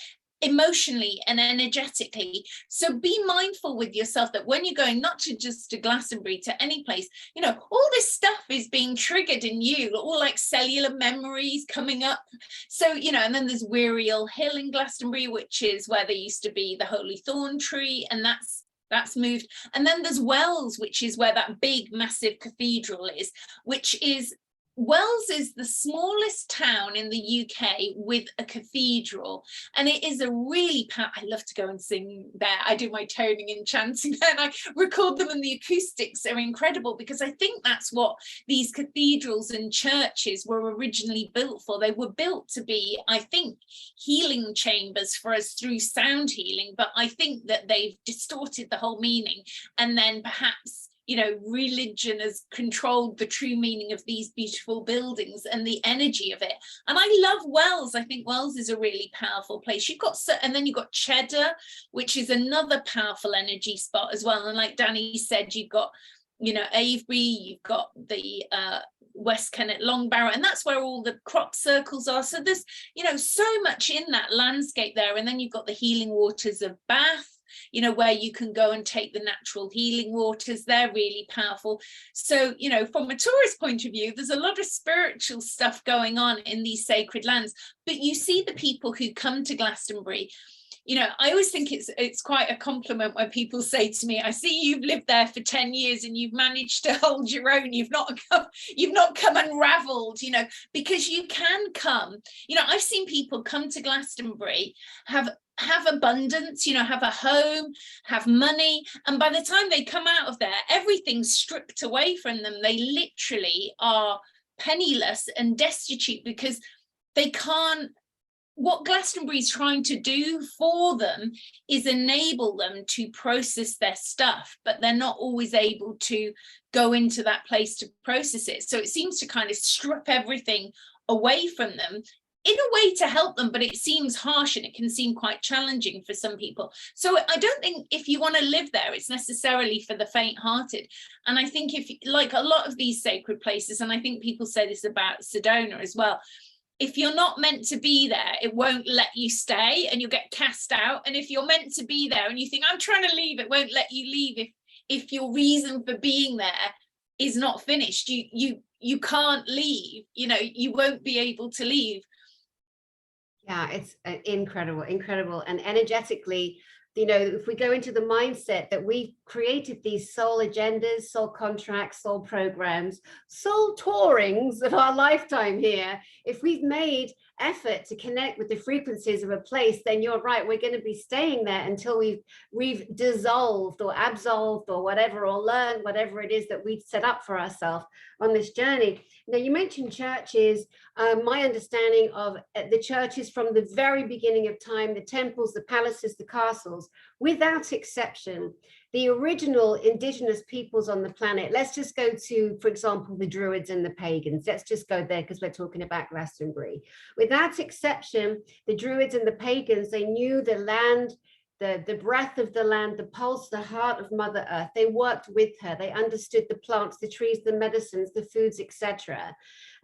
emotionally and energetically. So be mindful with yourself that when you're going, not to just to Glastonbury, to any place, all this stuff is being triggered in you, all like cellular memories coming up. So and then there's Wearial Hill in Glastonbury, which is where there used to be the Holy Thorn Tree, and that's moved. And then there's Wells, which is where that big massive cathedral is, Wells is the smallest town in the UK with a cathedral, and it is a really I love to go and sing there. I do my toning and chanting there, and I record them, and the acoustics are incredible because I think that's what these cathedrals and churches were originally built for. They were built to be, I think, healing chambers for us through sound healing, but I think that they've distorted the whole meaning, and then perhaps religion has controlled the true meaning of these beautiful buildings and the energy of it. And I love Wells. I think Wells is a really powerful place. And then you've got Cheddar, which is another powerful energy spot as well. And like Dani said, you've got, Avebury, you've got the West Kennet Long Barrow, and that's where all the crop circles are. So there's, so much in that landscape there. And then you've got the healing waters of Bath, where you can go and take the natural healing waters. They're really powerful. So, from a tourist point of view, there's a lot of spiritual stuff going on in these sacred lands. But you see the people who come to Glastonbury, I always think it's quite a compliment when people say to me, I see you've lived there for 10 years and you've managed to hold your own. You've not come unraveled, because you can come. I've seen people come to Glastonbury, have abundance, have a home, have money, and by the time they come out of there, everything's stripped away from them. They literally are penniless and destitute because they can't. What Glastonbury's trying to do for them is enable them to process their stuff, but they're not always able to go into that place to process it. So it seems to kind of strip everything away from them in a way to help them, but it seems harsh and it can seem quite challenging for some people. So I don't think if you want to live there, it's necessarily for the faint-hearted. And I think if, like a lot of these sacred places, and I think people say this about Sedona as well, if you're not meant to be there, it won't let you stay and you'll get cast out. And if you're meant to be there and you think, I'm trying to leave, it won't let you leave if your reason for being there is not finished. You can't leave, you know, you won't be able to leave. Yeah, it's incredible, incredible. And energetically, you know, if we go into the mindset that we've created these soul agendas, soul contracts, soul programs, soul tourings of our lifetime here, if we've made effort to connect with the frequencies of a place, then you're right, we're going to be staying there until we've dissolved or absolved or whatever, or learned whatever it is that we set up for ourselves on this journey. Now, you mentioned churches. My understanding of the churches from the very beginning of time, the temples, the palaces, the castles, without exception, the original indigenous peoples on the planet, let's just go to, for example, the Druids and the pagans. Let's just go there because we're talking about Glastonbury. Without exception, the Druids and the pagans, they knew the land, the breath of the land, the pulse, the heart of Mother Earth. They worked with her. They understood the plants, the trees, the medicines, the foods, etc.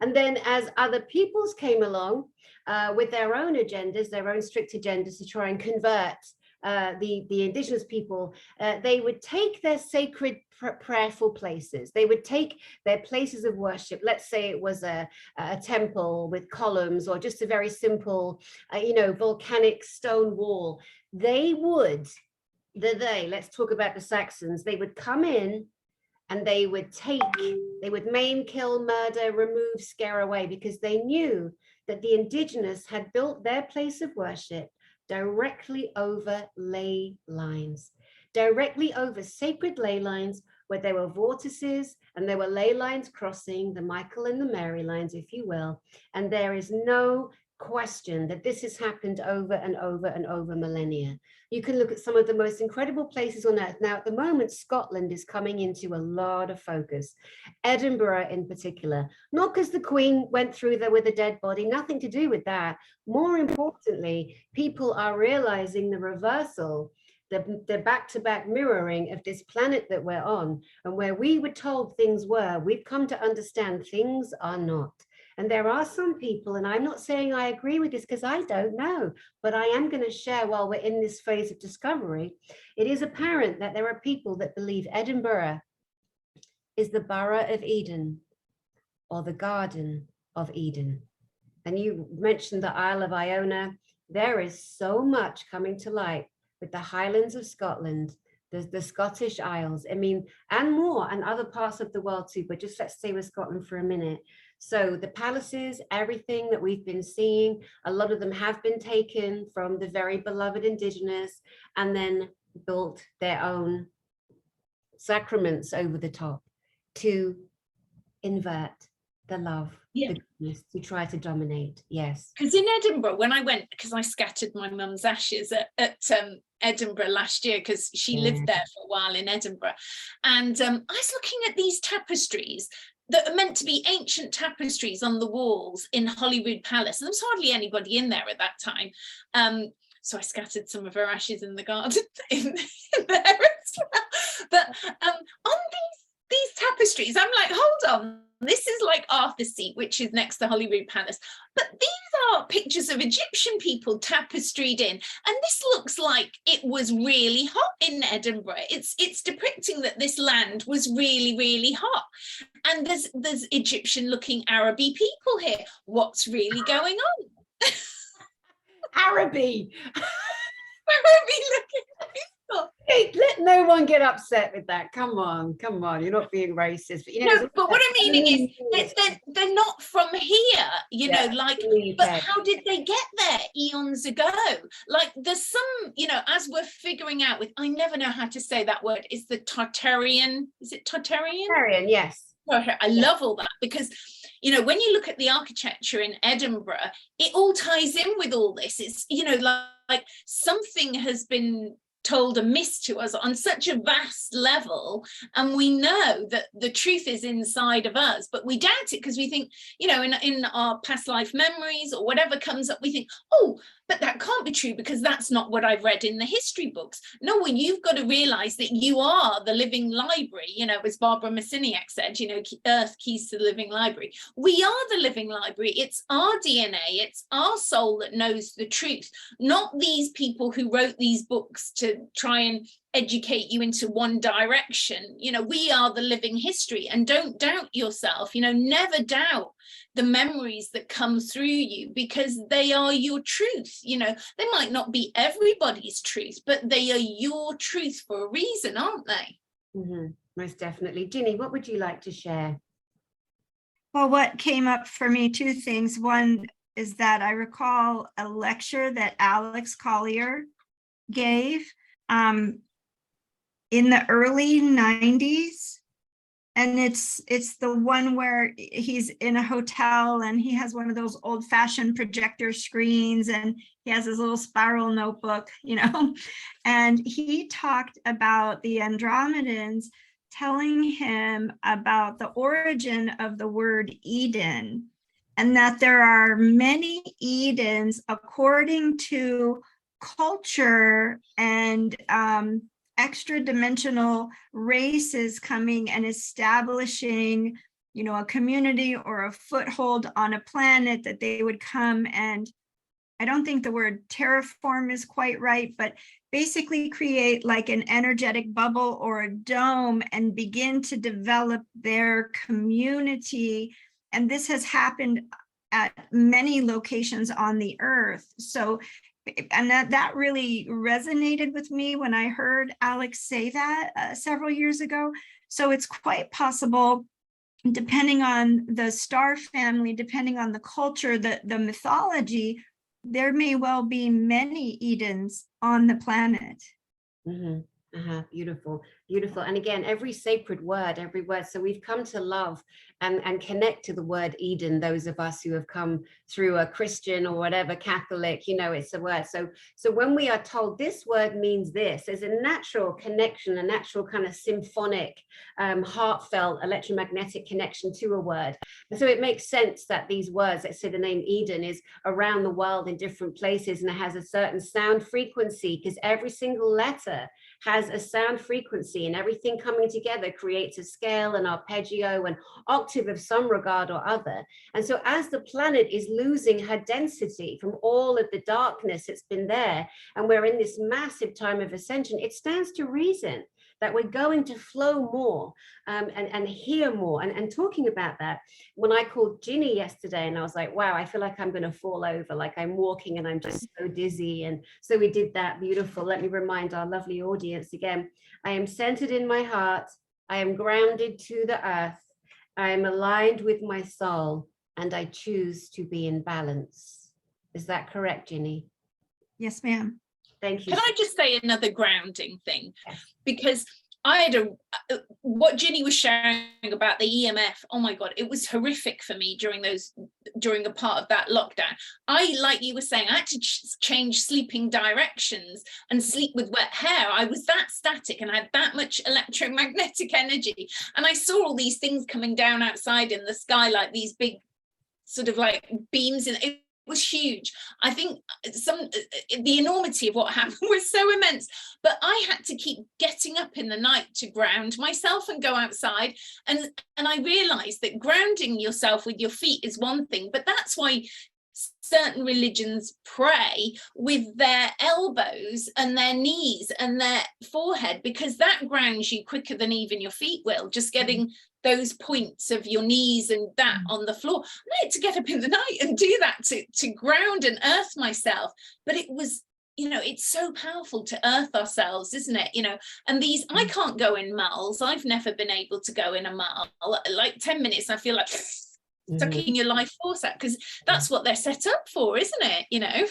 And then as other peoples came along with their own agendas, their own strict agendas to try and convert the indigenous people, they would take their sacred prayerful places. They would take their places of worship. Let's say it was a temple with columns, or just a very simple, volcanic stone wall. Let's talk about the Saxons. They would come in and they would maim, kill, murder, remove, scare away, because they knew that the indigenous had built their place of worship directly over ley lines, directly over sacred ley lines, where there were vortices and there were ley lines crossing, the Michael and the Mary lines, if you will. And there is no question that this has happened over and over and over millennia. You can look at some of the most incredible places on earth. Now, at the moment, Scotland is coming into a lot of focus. Edinburgh in particular, not because the Queen went through there with a dead body, nothing to do with that. More importantly, people are realizing the reversal, the back-to-back mirroring of this planet that we're on, and where we were told things were, we've come to understand things are not. And there are some people, and I'm not saying I agree with this because I don't know, but I am going to share while we're in this phase of discovery. It is apparent that there are people that believe Edinburgh is the borough of Eden, or the Garden of Eden. And you mentioned the Isle of Iona. There is so much coming to light with the Highlands of Scotland, the Scottish Isles, and more, and other parts of the world too, but just let's stay with Scotland for a minute. So the palaces, everything that we've been seeing, a lot of them have been taken from the very beloved indigenous and then built their own sacraments over the top to invert the love, the goodness, to try to dominate. Yes. Because in Edinburgh, when I went, because I scattered my mum's ashes at Edinburgh last year, because she lived there for a while in Edinburgh, and I was looking at these tapestries that are meant to be ancient tapestries on the walls in Holyrood Palace, and there was hardly anybody in there at that time. So I scattered some of her ashes in the garden in there as well. But on these tapestries, I'm like, hold on, this is like Arthur's Seat, which is next to Holyrood Palace, but these are pictures of Egyptian people tapestried in, and this looks like it was really hot in Edinburgh. It's depicting that this land was really, really hot, and there's Egyptian looking Araby people here. What's really going on? Araby. Araby looking people. Hey, let no one get upset with that. Come on, you're not being racist. But, no, but what I'm meaning is they're not from here, but how did they get there eons ago? Like there's some, as we're figuring out with, I never know how to say that word, is the Tartarian, is it Tartarian? Tartarian, yes. I love all that, because when you look at the architecture in Edinburgh, it all ties in with all this. It's like something has been told amiss to us on such a vast level, and we know that the truth is inside of us, but we doubt it because we think, in our past life memories or whatever comes up, we think, oh, but that can't be true because that's not what I've read in the history books. No, well, you've got to realize that you are the living library, you know, as Barbara Masiniak said, you know, Earth keys to the living library. We are the living library. It's our DNA, it's our soul that knows the truth, not these people who wrote these books to try and educate you into one direction. You know, we are the living history, and don't doubt yourself, you know, never doubt the memories that come through you, because they are your truth. You know, they might not be everybody's truth, but they are your truth for a reason, aren't they? Mm-hmm. Most definitely. Ginny, what would you like to share? Well, what came up for me, two things. One is that I recall a lecture that Alex Collier gave in the early 90s. And it's the one where he's in a hotel and he has one of those old-fashioned projector screens and he has his little spiral notebook, you know, and he talked about the Andromedans telling him about the origin of the word Eden, and that there are many Edens according to culture and extra dimensional races coming and establishing, you know, a community or a foothold on a planet, that they would come and, I don't think the word terraform is quite right, but basically create like an energetic bubble or a dome and begin to develop their community. And this has happened at many locations on the earth. So, and that really resonated with me when I heard Alex say that several years ago. So it's quite possible, depending on the star family, depending on the culture, the mythology, there may well be many Edens on the planet. Mm-hmm. Beautiful, beautiful. And again, every sacred word, every word. So we've come to love and connect to the word Eden, those of us who have come through a Christian or whatever, Catholic, you know, it's a word. So when we are told this word means this, there's a natural connection, a natural kind of symphonic, heartfelt, electromagnetic connection to a word. And so it makes sense that these words, let's say the name Eden is around the world in different places, and it has a certain sound frequency, because every single letter has a sound frequency, and everything coming together creates a scale, an arpeggio, an octave of some regard or other. And so as the planet is losing her density from all of the darkness that's been there, and we're in this massive time of ascension, it stands to reason that we're going to flow more and hear more. And talking about that, when I called Ginny yesterday and I was like, wow, I feel like I'm going to fall over, like I'm walking and I'm just so dizzy. And so we did that. Beautiful. Let me remind our lovely audience again, I am centered in my heart. I am grounded to the earth. I am aligned with my soul, and I choose to be in balance. Is that correct, Ginny? Yes, ma'am. Thank you. Can I just say another grounding thing? Because I had what Ginny was sharing about the EMF. Oh my God, it was horrific for me during a part of that lockdown. I, like you were saying, I had to change sleeping directions and sleep with wet hair. I was that static and I had that much electromagnetic energy. And I saw all these things coming down outside in the sky, like these big sort of like beams, and it was huge. I think the enormity of what happened was so immense, but I had to keep getting up in the night to ground myself and go outside. And I realized that grounding yourself with your feet is one thing, but that's why certain religions pray with their elbows and their knees and their forehead, because that grounds you quicker than even your feet will, just getting those points of your knees and that on the floor. I had to get up in the night and do that to ground and earth myself. But it was, you know, it's so powerful to earth ourselves, isn't it? You know, and these, I can't go in mulls. I've never been able to go in a mull. Like 10 minutes, I feel like sucking your life force out, because that's what they're set up for, isn't it? You know?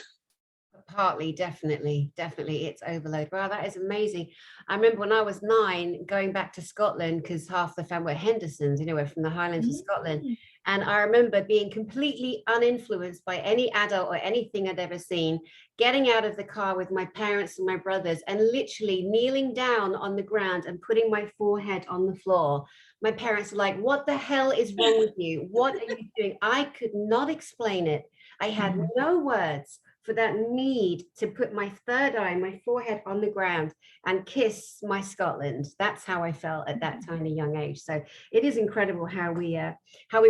Partly, definitely it's overload. Wow, that is amazing. I remember when I was 9 going back to Scotland, because half the family were Hendersons, you know, we're from the Highlands of Scotland, and I remember being completely uninfluenced by any adult or anything I'd ever seen, getting out of the car with my parents and my brothers and literally kneeling down on the ground and putting my forehead on the floor. My parents were like, what the hell is wrong with you? What are you doing? I could not explain it. I had no words for that need to put my third eye, my forehead on the ground and kiss my Scotland. That's how I felt at that tiny young age. So it is incredible how we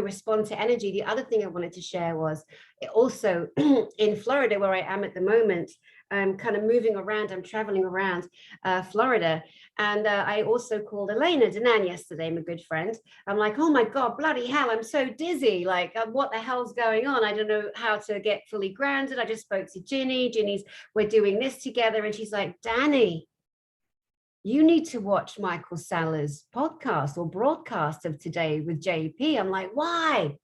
respond to energy. The other thing I wanted to share was also in Florida, where I am at the moment. I'm kind of moving around. I'm traveling around Florida. And I also called Elena Danan yesterday, my good friend. I'm like, oh my God, bloody hell, I'm so dizzy. Like, what the hell's going on? I don't know how to get fully grounded. I just spoke to Ginny. We're doing this together. And she's like, Dani, you need to watch Michael Saller's podcast or broadcast of Today with JP. I'm like, why?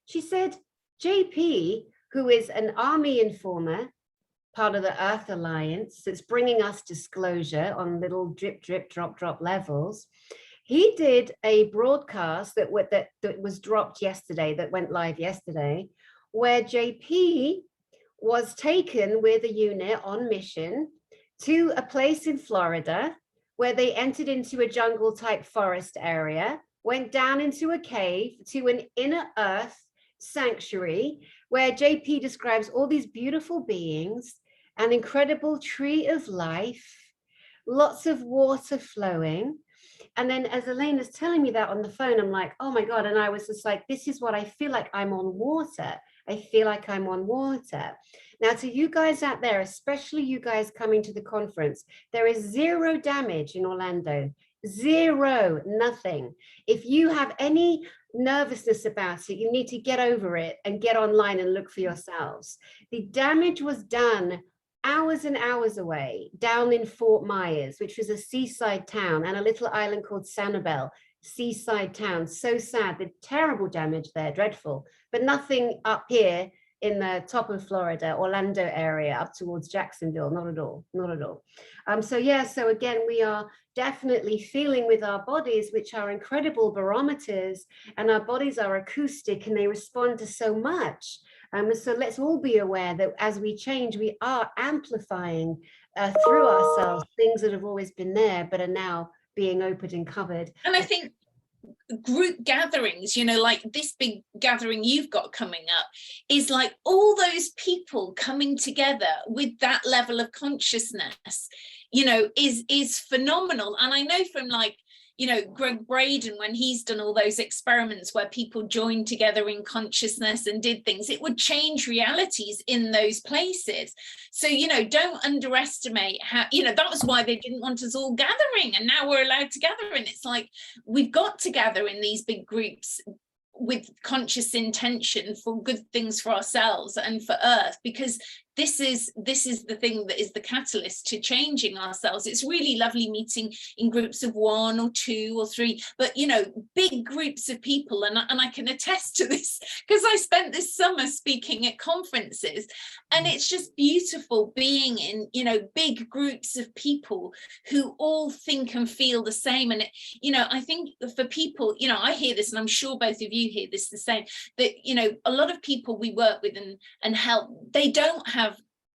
She said, JP, who is an army informer, part of the Earth Alliance, that's bringing us disclosure on little drip, drip, drop, drop levels. He did a broadcast that was dropped yesterday, that went live yesterday, where JP was taken with a unit on mission to a place in Florida where they entered into a jungle type forest area, went down into a cave to an inner Earth sanctuary where JP describes all these beautiful beings, an incredible tree of life, lots of water flowing. And then as Elena's telling me that on the phone, I'm like, oh my God. And I was just like, this is what I feel like. I'm on water. I feel like I'm on water. Now, to you guys out there, especially you guys coming to the conference, there is 0 damage in Orlando. 0, nothing. If you have any nervousness about it, you need to get over it and get online and look for yourselves. The damage was done hours and hours away, down in Fort Myers, which was a seaside town, and a little island called Sanibel, seaside town. So sad, the terrible damage there, dreadful, but nothing up here in the top of Florida, Orlando area, up towards Jacksonville, not at all, not at all. So yeah, so again, we are definitely feeling with our bodies, which are incredible barometers, and our bodies are acoustic and they respond to so much. So let's all be aware that as we change, we are amplifying through ourselves things that have always been there, but are now being opened and covered. And I think group gatherings, you know, like this big gathering you've got coming up, is like all those people coming together with that level of consciousness, you know, is phenomenal. And I know from, like, you know, Greg Braden, when he's done all those experiments where people joined together in consciousness and did things, it would change realities in those places. So, you know, don't underestimate how, you know, that was why they didn't want us all gathering, and now we're allowed to gather. And it's like, we've got to gather in these big groups with conscious intention for good things for ourselves and for Earth, because this is the thing that is the catalyst to changing ourselves. It's really lovely meeting in groups of 1 or 2 or 3, but, you know, big groups of people. And I can attest to this because I spent this summer speaking at conferences, and it's just beautiful being in, you know, big groups of people who all think and feel the same. And, you know, I think for people, you know, I hear this, and I'm sure both of you hear this the same, that, you know, a lot of people we work with and help, they don't have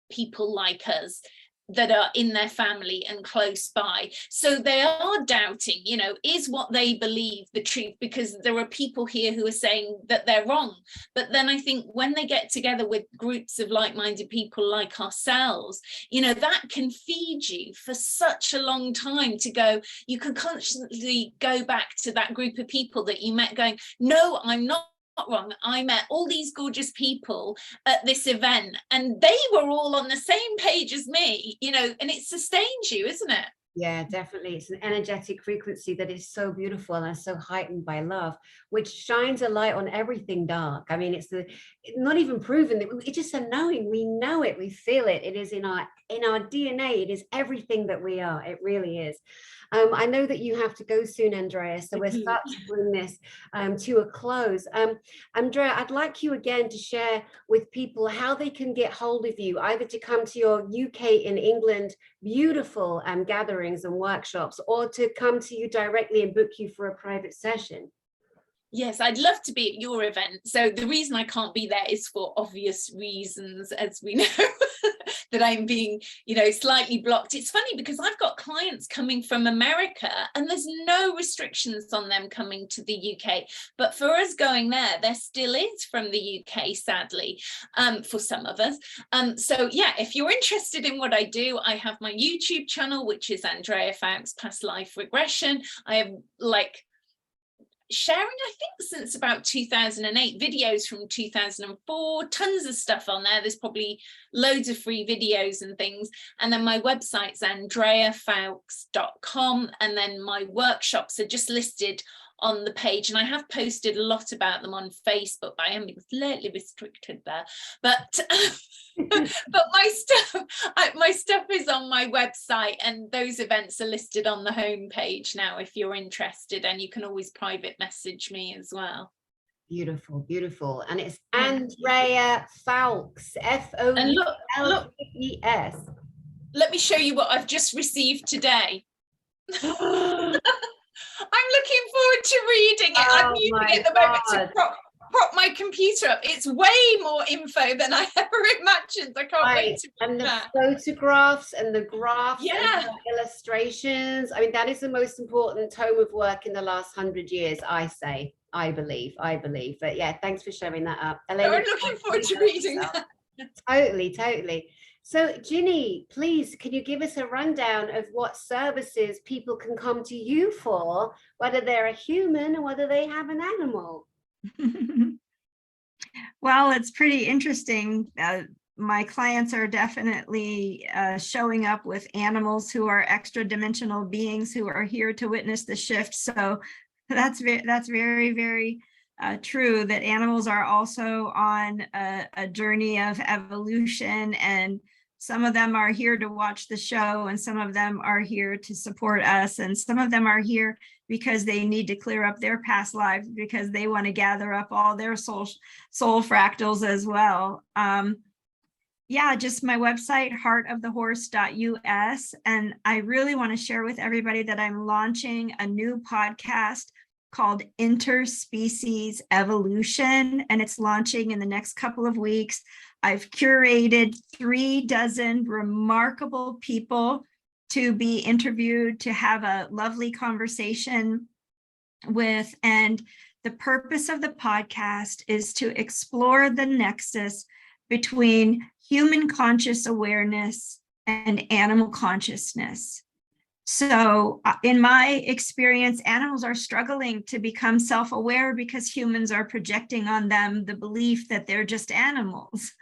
people like us that are in their family and close by. So they are doubting, you know, is what they believe the truth? Because there are people here who are saying that they're wrong. But then I think when they get together with groups of like-minded people like ourselves, you know, that can feed you for such a long time to go, you can constantly go back to that group of people that you met going, no, I'm not wrong. I met all these gorgeous people at this event and they were all on the same page as me, you know, and it sustains you, isn't it? Yeah, definitely. It's an energetic frequency that is so beautiful and so heightened by love, which shines a light on everything dark. I mean, it's not even proven, that it's just a knowing. We know it, we feel it. It is in our DNA. It is everything that we are. It really is. I know that you have to go soon, Andrea, so we're starting to bring this to a close. Andrea, I'd like you again to share with people how they can get hold of you, either to come to your UK and England beautiful gatherings and workshops, or to come to you directly and book you for a private session. Yes, I'd love to be at your event. So the reason I can't be there is for obvious reasons, as we know, that I'm being, slightly blocked. It's funny because I've got clients coming from America and there's no restrictions on them coming to the UK. But for us going there still is from the UK, sadly, for some of us. So yeah, if you're interested in what I do, I have my YouTube channel, which is Andrea Foulkes Past Life Regression. I have sharing, I think, since about 2008, videos from 2004, tons of stuff on there. There's probably loads of free videos and things. And then my website's andreafoulkes.com, and then my workshops are just listed on the page, and I have posted a lot about them on Facebook, but I am slightly restricted there. But but my stuff is on my website, and those events are listed on the home page now if you're interested, and you can always private message me as well. Beautiful, beautiful. And it's Andrea Foulkes, Foulkes. Let me show you what I've just received today. I'm looking forward to reading it. I'm using it at the moment to prop my computer up. It's way more info than I ever imagined. I can't wait to read that. And the photographs and the graphs and Yeah. the illustrations. I mean, that is the most important tome of work in the last 100 years, I believe. But yeah, thanks for showing that up. Elena, I'm looking forward to reading that. Totally. So Ginny, please, can you give us a rundown of what services people can come to you for, whether they're a human or whether they have an animal? Well, it's pretty interesting. My clients are definitely showing up with animals who are extra dimensional beings who are here to witness the shift. So that's very, very true, that animals are also on a journey of evolution, and some of them are here to watch the show, and some of them are here to support us, and some of them are here because they need to clear up their past lives, because they want to gather up all their soul fractals as well. Just my website, heartofthehorse.us. And I really want to share with everybody that I'm launching a new podcast called Interspecies Evolution, and it's launching in the next couple of weeks. I've curated 36 remarkable people to be interviewed, to have a lovely conversation with. And the purpose of the podcast is to explore the nexus between human conscious awareness and animal consciousness. So in my experience, animals are struggling to become self-aware because humans are projecting on them the belief that they're just animals.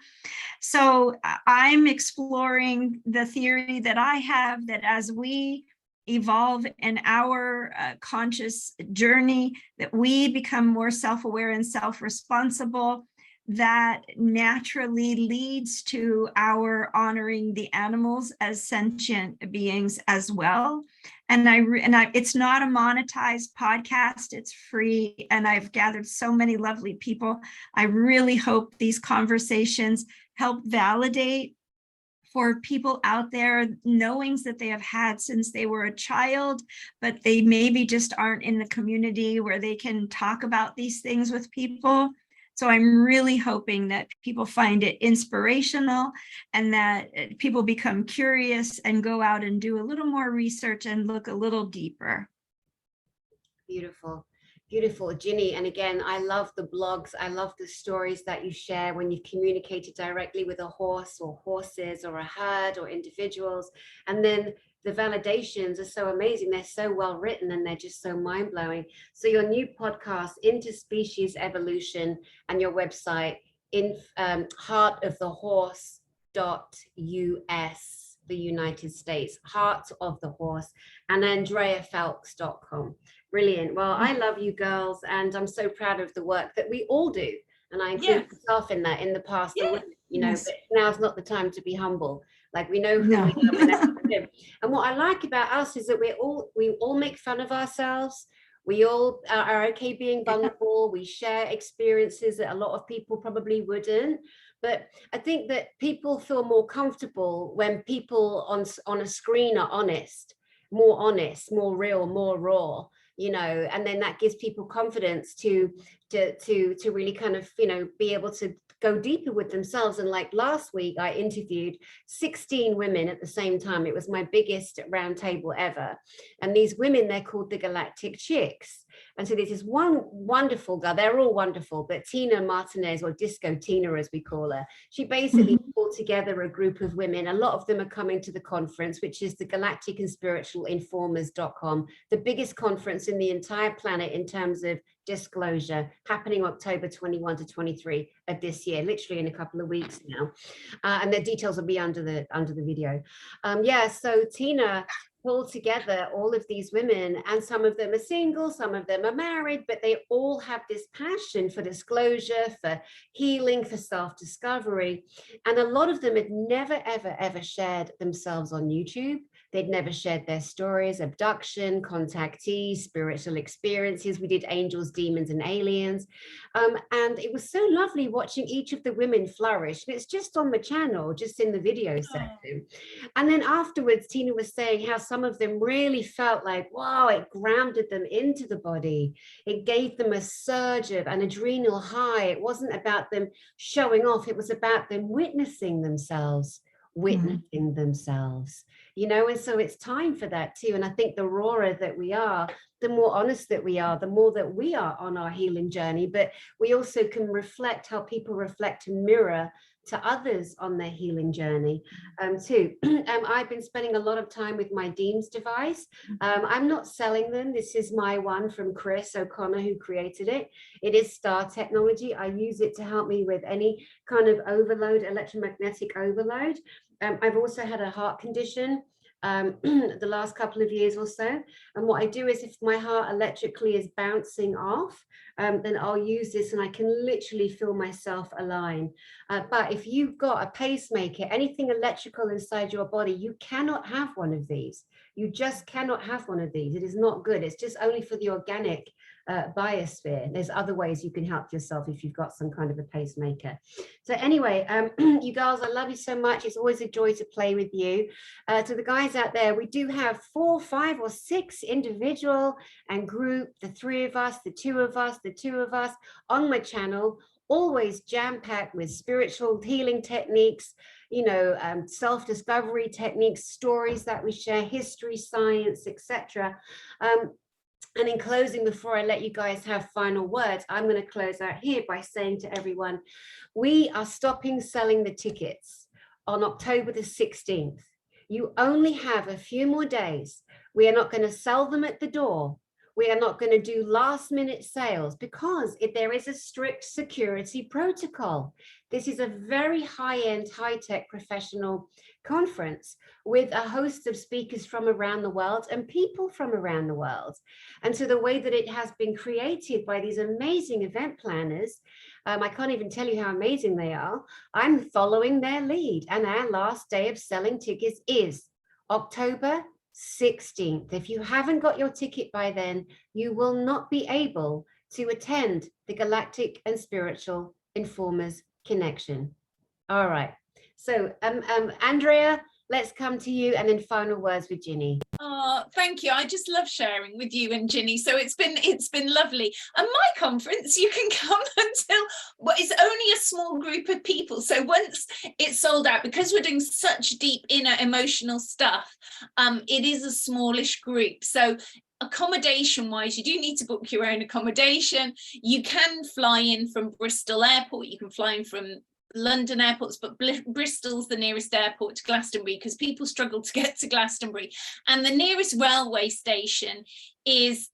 So I'm exploring the theory that I have, that as we evolve in our conscious journey, that we become more self-aware and self-responsible, that naturally leads to our honoring the animals as sentient beings as well. And it's not a monetized podcast, it's free, and I've gathered so many lovely people. I really hope these conversations help validate for people out there knowings that they have had since they were a child, but they maybe just aren't in the community where they can talk about these things with people. So I'm really hoping that people find it inspirational, and that people become curious and go out and do a little more research and look a little deeper. Beautiful, Ginny. And again, I love the blogs. I love the stories that you share when you communicated directly with a horse or horses or a herd or individuals. And then the validations are so amazing. They're so well written, and they're just so mind blowing. So your new podcast, Interspecies Evolution, and your website, in heartofthehorse.us, the United States, Heart of the Horse, and AndreaFoulkes.com. Brilliant. Well, I love you girls, and I'm so proud of the work that we all do. And I include myself in that. In the past, but now's not the time to be humble. Like, we know who we are. And what I like about us is that we all make fun of ourselves. We all are okay being vulnerable. We share experiences that a lot of people probably wouldn't. But I think that people feel more comfortable when people on a screen are honest, more real, more raw. you know, and then that gives people confidence to really kind of, you know, be able to go deeper with themselves. And like last week, I interviewed 16 women at the same time. It was my biggest roundtable ever. And these women, they're called the Galactic Chicks. And so this is one wonderful girl. They're all wonderful, but Tina Martinez, or Disco Tina, as we call her, she basically pulled together a group of women. A lot of them are coming to the conference, which is the Galactic and Spiritual Informers.com, the biggest conference in the entire planet in terms of disclosure, happening October 21 to 23 of this year, literally in a couple of weeks now. And the details will be under the video. Yeah, so Tina pull together all of these women, and some of them are single, some of them are married, but they all have this passion for disclosure, for healing, for self-discovery. And a lot of them had never, ever, ever shared themselves on YouTube. They'd never shared their stories, abduction, contactees, spiritual experiences. We did angels, demons, and aliens. And it was so lovely watching each of the women flourish. And it's just on the channel, just in the video section. And then afterwards, Tina was saying how some of them really felt like, wow, it grounded them into the body. It gave them a surge of an adrenal high. It wasn't about them showing off. It was about them witnessing themselves, themselves, you know. And so it's time for that too. And I think the rawer that we are, the more honest that we are, the more that we are on our healing journey. But we also can reflect how people reflect and mirror to others on their healing journey too. I've been spending a lot of time with my Deems device. I'm not selling them. This is my one from Chris O'Connor, who created it. It is star technology. I use it to help me with any kind of overload, electromagnetic overload. I've also had a heart condition the last couple of years or so. And what I do is, if my heart electrically is bouncing off, then I'll use this and I can literally feel myself align. But if you've got a pacemaker, anything electrical inside your body, you cannot have one of these. You just cannot have one of these. It is not good. It's just only for the organic biosphere. There's other ways you can help yourself if you've got some kind of a pacemaker. So anyway, you girls, I love you so much. It's always a joy to play with you. To the guys out there, we do have 4, 5, or 6 individual and group, the 3 of us, the 2 of us, the 2 of us on my channel, always jam-packed with spiritual healing techniques, you know, self-discovery techniques, stories that we share, history, science, etc. And in closing, before I let you guys have final words, I'm going to close out here by saying to everyone, we are stopping selling the tickets on October the 16th. You only have a few more days. We are not going to sell them at the door. We are not going to do last minute sales because there is a strict security protocol. This is a very high-end, high-tech professional conference with a host of speakers from around the world and people from around the world. And so the way that it has been created by these amazing event planners, I can't even tell you how amazing they are. I'm following their lead, and our last day of selling tickets is October 16th. If you haven't got your ticket by then, you will not be able to attend the Galactic and Spiritual Informers Connection. All right. So Andrea, let's come to you, and then final words with Ginny. Oh, thank you. I just love sharing with you and Ginny. So it's been lovely. And my conference, you can come until, well, it's only a small group of people. So once it's sold out, because we're doing such deep inner emotional stuff, it is a smallish group. So accommodation wise, you do need to book your own accommodation. You can fly in from Bristol Airport. You can fly in from London airports, but Bristol's the nearest airport to Glastonbury because people struggle to get to Glastonbury. And the nearest railway station is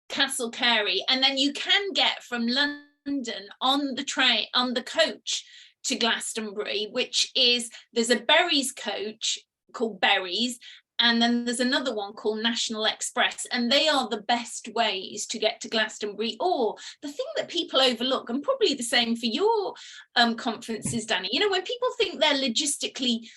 Castle Carey. And then you can get from London on the train, on the coach to Glastonbury, which is, there's a Berries coach called Berries, and then there's another one called National Express, and they are the best ways to get to Glastonbury. Or the thing that people overlook, and probably the same for your conferences, Dani, you know, when people think they're logistically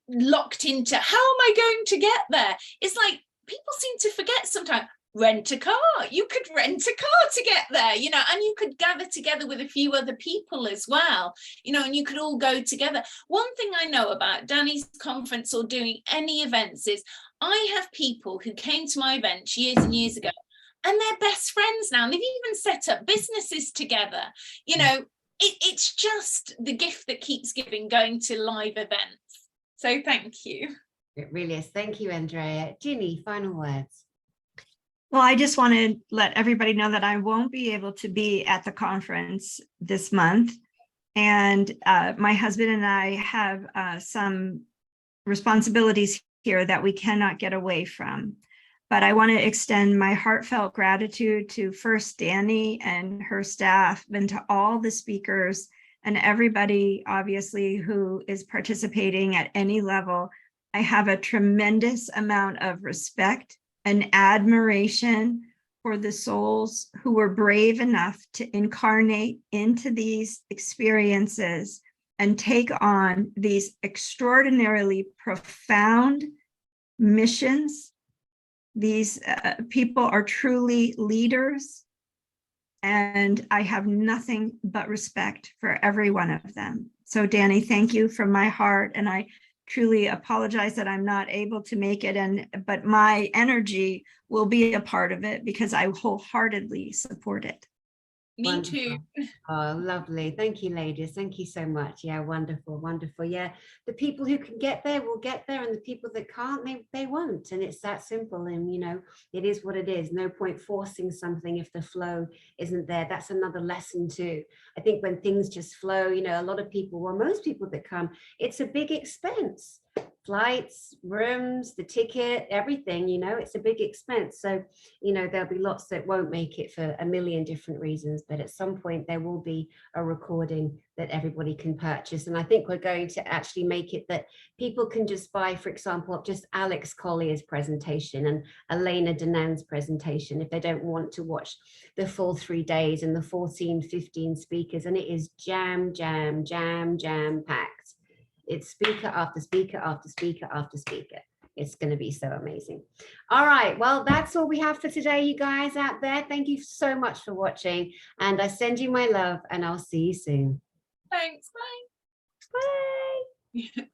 locked into how am I going to get there, it's like people seem to forget sometimes. Rent a car. You could rent a car to get there, you know, and you could gather together with a few other people as well, you know, and you could all go together. One thing I know about Dani's conference or doing any events is I have people who came to my events years and years ago, and they're best friends now, and they've even set up businesses together. You know, it's just the gift that keeps giving, going to live events. So thank you. It really is. Thank you, Andrea. Ginny, final words. Well, I just want to let everybody know that I won't be able to be at the conference this month. And my husband and I have some responsibilities here that we cannot get away from. But I want to extend my heartfelt gratitude to first Dani and her staff, and to all the speakers and everybody, obviously, who is participating at any level. I have a tremendous amount of respect and admiration for the souls who were brave enough to incarnate into these experiences and take on these extraordinarily profound missions. These people are truly leaders, and I have nothing but respect for every one of them. So Dani, thank you from my heart, and I truly apologize that I'm not able to make it, but my energy will be a part of it because I wholeheartedly support it. Me Wonderful. too. Oh, lovely. Thank you, ladies. Thank you so much. Yeah, wonderful, wonderful. Yeah, the people who can get there will get there, and the people that can't, they won't. And it's that simple. And, you know, it is what it is. No point forcing something if the flow isn't there. That's another lesson too. I think when things just flow, you know, a lot of people, well, most people that come, it's a big expense. Flights, rooms, the ticket, everything, you know, it's a big expense. So, you know, there'll be lots that won't make it for a million different reasons, but at some point there will be a recording that everybody can purchase. And I think we're going to actually make it that people can just buy, for example, just Alex Collier's presentation and Elena Danan's presentation if they don't want to watch the full 3 days and the 14, 15 speakers. And it is jam packed. It's speaker after speaker after speaker after speaker. It's going to be so amazing. All right. Well, that's all we have for today, you guys out there. Thank you so much for watching. And I send you my love, and I'll see you soon. Thanks. Bye. Bye.